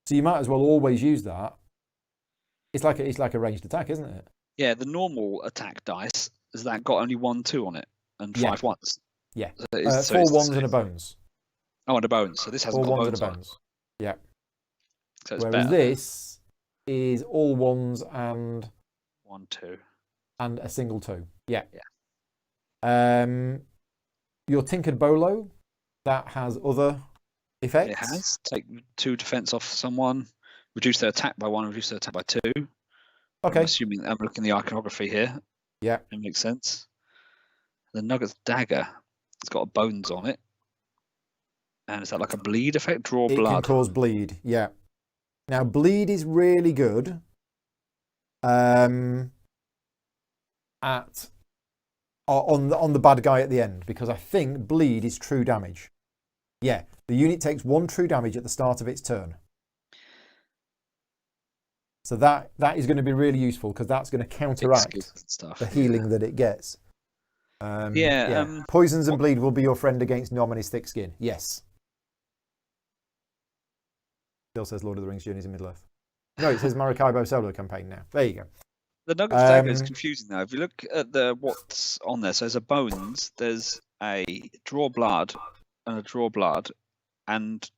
So you might as well always use that. It's like a ranged attack, isn't it? Yeah, the normal attack dice has that got only 1, 2 on it and Yeah. 5 ones. Yeah. So it's 4 the ones same. and a bones. Oh, and a bones. So this hasn't 4 got ones and bones a on it. bones. Yeah. So it's Whereas better. this is all ones and 1, 2. a single 2. Yeah. Yeah. Your Tinkered Bolo, that has other effects. It has. Take 2 defense off someone, reduce their attack by 1, reduce their attack by 2. Okay. I'm assuming I'm looking at the iconography here. Yeah. It makes sense. The Nugget's dagger, it's got bones on it. And is that like a bleed effect? Draw It blood. can cause bleed. Yeah. Now bleed is really good. On the bad guy at the end, because I think bleed is true damage. Yeah, the unit takes 1 true damage at the start of its turn. So that is going to be really useful because that's going to counteract stuff. the healing that it gets. Yeah. Poisons and bleed will be your friend against Nom and his thick skin. Yes. Still says Lord of the Rings Journeys in Middle-earth. No, it says Maracaibo solo campaign now. There you go. The Nugget's dagger is confusing now. If you look at what's on there, so there's a bones, there's a draw blood, and a draw blood, and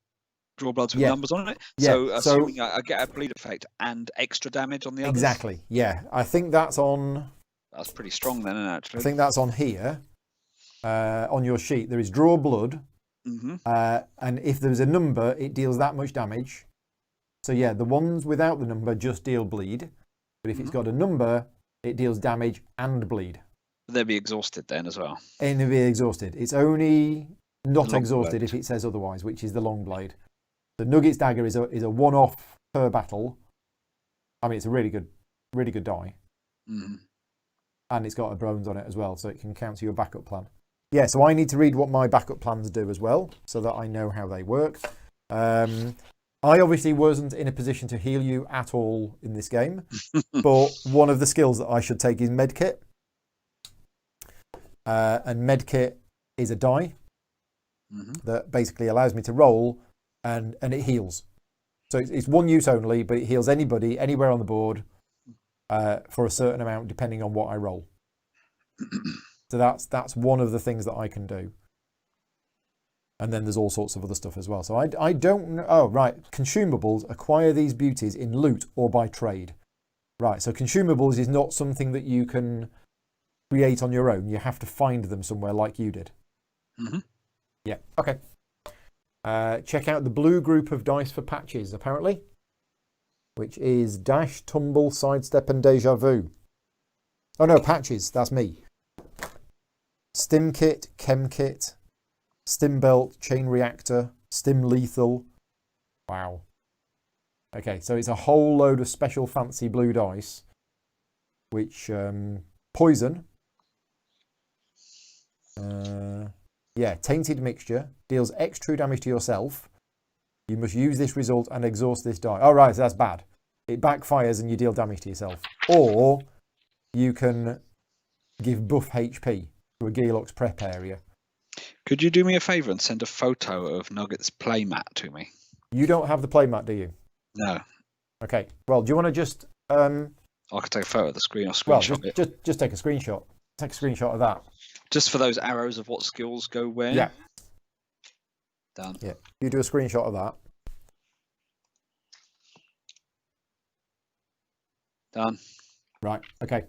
draw bloods with numbers on it. Yeah. So assuming I get a bleed effect and extra damage on the others. Exactly. Yeah. I think that's on. That's pretty strong then, isn't it, actually? I think that's on here. On your sheet, there is draw blood. Mm-hmm. And if there's a number, it deals that much damage. So yeah, the ones without the number just deal bleed. But if it's got a number, it deals damage and bleed. They'll be exhausted then as well. And it'll be exhausted. It's only not Long exhausted blade. if it says otherwise, which is the long blade. The Nugget's dagger is a one-off per battle. I mean, it's a really good die. Mm-hmm. And it's got a bones on it as well, so it can counter your backup plan. Yeah, so I need to read what my backup plans do as well, so that I know how they work. I obviously wasn't in a position to heal you at all in this game, but one of the skills that I should take is Medkit. And Medkit is a die that basically allows me to roll and it heals. So it's one use only, but it heals anybody, anywhere on the board for a certain amount depending on what I roll. So that's one of the things that I can do. And then there's all sorts of other stuff as well. So I don't know. Oh, right. Consumables, acquire these beauties in loot or by trade. Right. So consumables is not something that you can create on your own. You have to find them somewhere like you did. Mm-hmm. Yeah. Okay. Check out the blue group of dice for patches, apparently, which is dash, tumble, sidestep, and deja vu. Oh, no, patches. That's me. Stim kit, chem kit, stim belt, chain reactor, stim lethal. Wow. Okay, so it's a whole load of special fancy blue dice, which poison. Yeah, tainted mixture deals X true damage to yourself. You must use this result and exhaust this die. Oh, right, so that's bad. It backfires and you deal damage to yourself. Or you can give buff HP to a Gearlock's prep area. Could you do me a favour and send a photo of Nugget's playmat to me? You don't have the playmat, do you? No. Okay. Well, do you want to just... I could take a photo of the screen or screenshot it. Just take a screenshot. Take a screenshot of that. Just for those arrows of what skills go where? Yeah. Done. Yeah. You do a screenshot of that. Done. Right. Okay.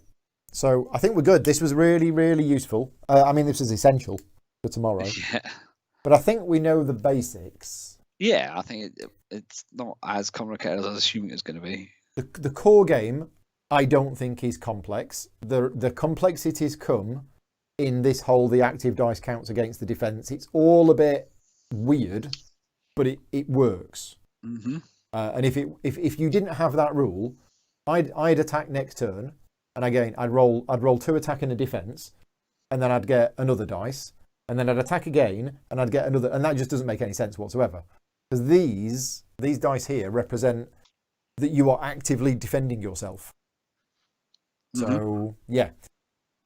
So I think we're good. This was really, really useful. I mean, this is essential for tomorrow. Yeah. But I think we know the basics. Yeah, I think it's not as complicated as I was assuming it was going to be. The core game, I don't think is complex. The complexities come in this whole the active dice counts against the defense. It's all a bit weird, but it works. Mm-hmm. And if you didn't have that rule, I'd attack next turn, and again I'd roll 2 attack and a defense, and then I'd get another dice, and then I'd attack again, and I'd get another, and that just doesn't make any sense whatsoever. Because these dice here represent that you are actively defending yourself. So yeah,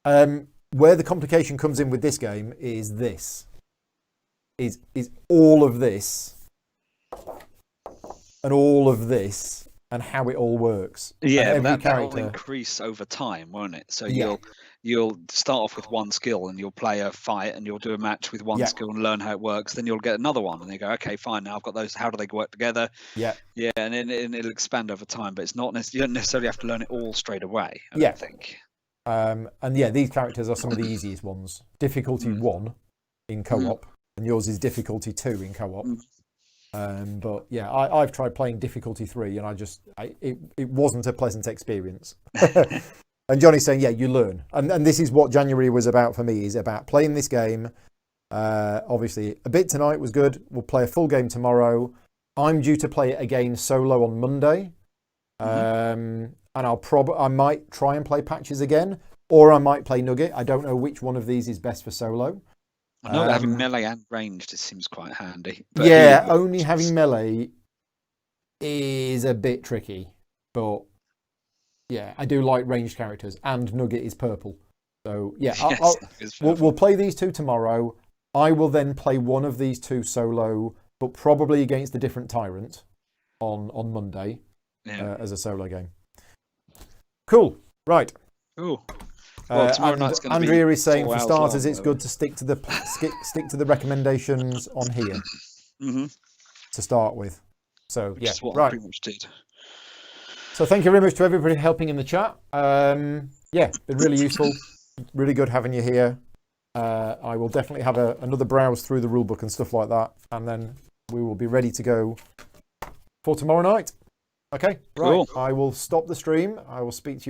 where the complication comes in with this game is all of this and all of this and how it all works. Yeah, and but that'll increase over time, won't it? So you'll start off with one skill and you'll play a fight and you'll do a match with one skill and learn how it works. Then you'll get another one and you go, okay, fine, now I've got those. How do they work together? Yeah, and then it'll expand over time. But it's not you don't necessarily have to learn it all straight away. I don't think. And yeah, these characters are some of the easiest ones. Difficulty 1 in co-op, and yours is difficulty 2 in co-op. But yeah, I've tried playing difficulty 3, and it wasn't a pleasant experience. And Johnny's saying, yeah, you learn, and this is what January was about for me. Is about playing this game. Obviously, a bit tonight was good. We'll play a full game tomorrow. I'm due to play it again solo on Monday. And I might try and play Patches again, or I might play Nugget. I don't know which one of these is best for solo. I know that having melee and ranged, it seems quite handy. But yeah, only having melee is a bit tricky. But yeah, I do like ranged characters, and Nugget is purple. So yeah, we'll play these two tomorrow. I will then play one of these two solo, but probably against a different tyrant on Monday as a solo game. Cool. Right. Cool. Well, tomorrow night's going to be Andrea is saying, for starters, it's good to stick to the recommendations on here to start with. So Which yeah, is what I right. pretty much did. So thank you very much to everybody helping in the chat. Yeah, been really useful. Really good having you here. I will definitely have another browse through the rulebook and stuff like that, and then we will be ready to go for tomorrow night. Okay, right. Cool. I will stop the stream. I will speak to you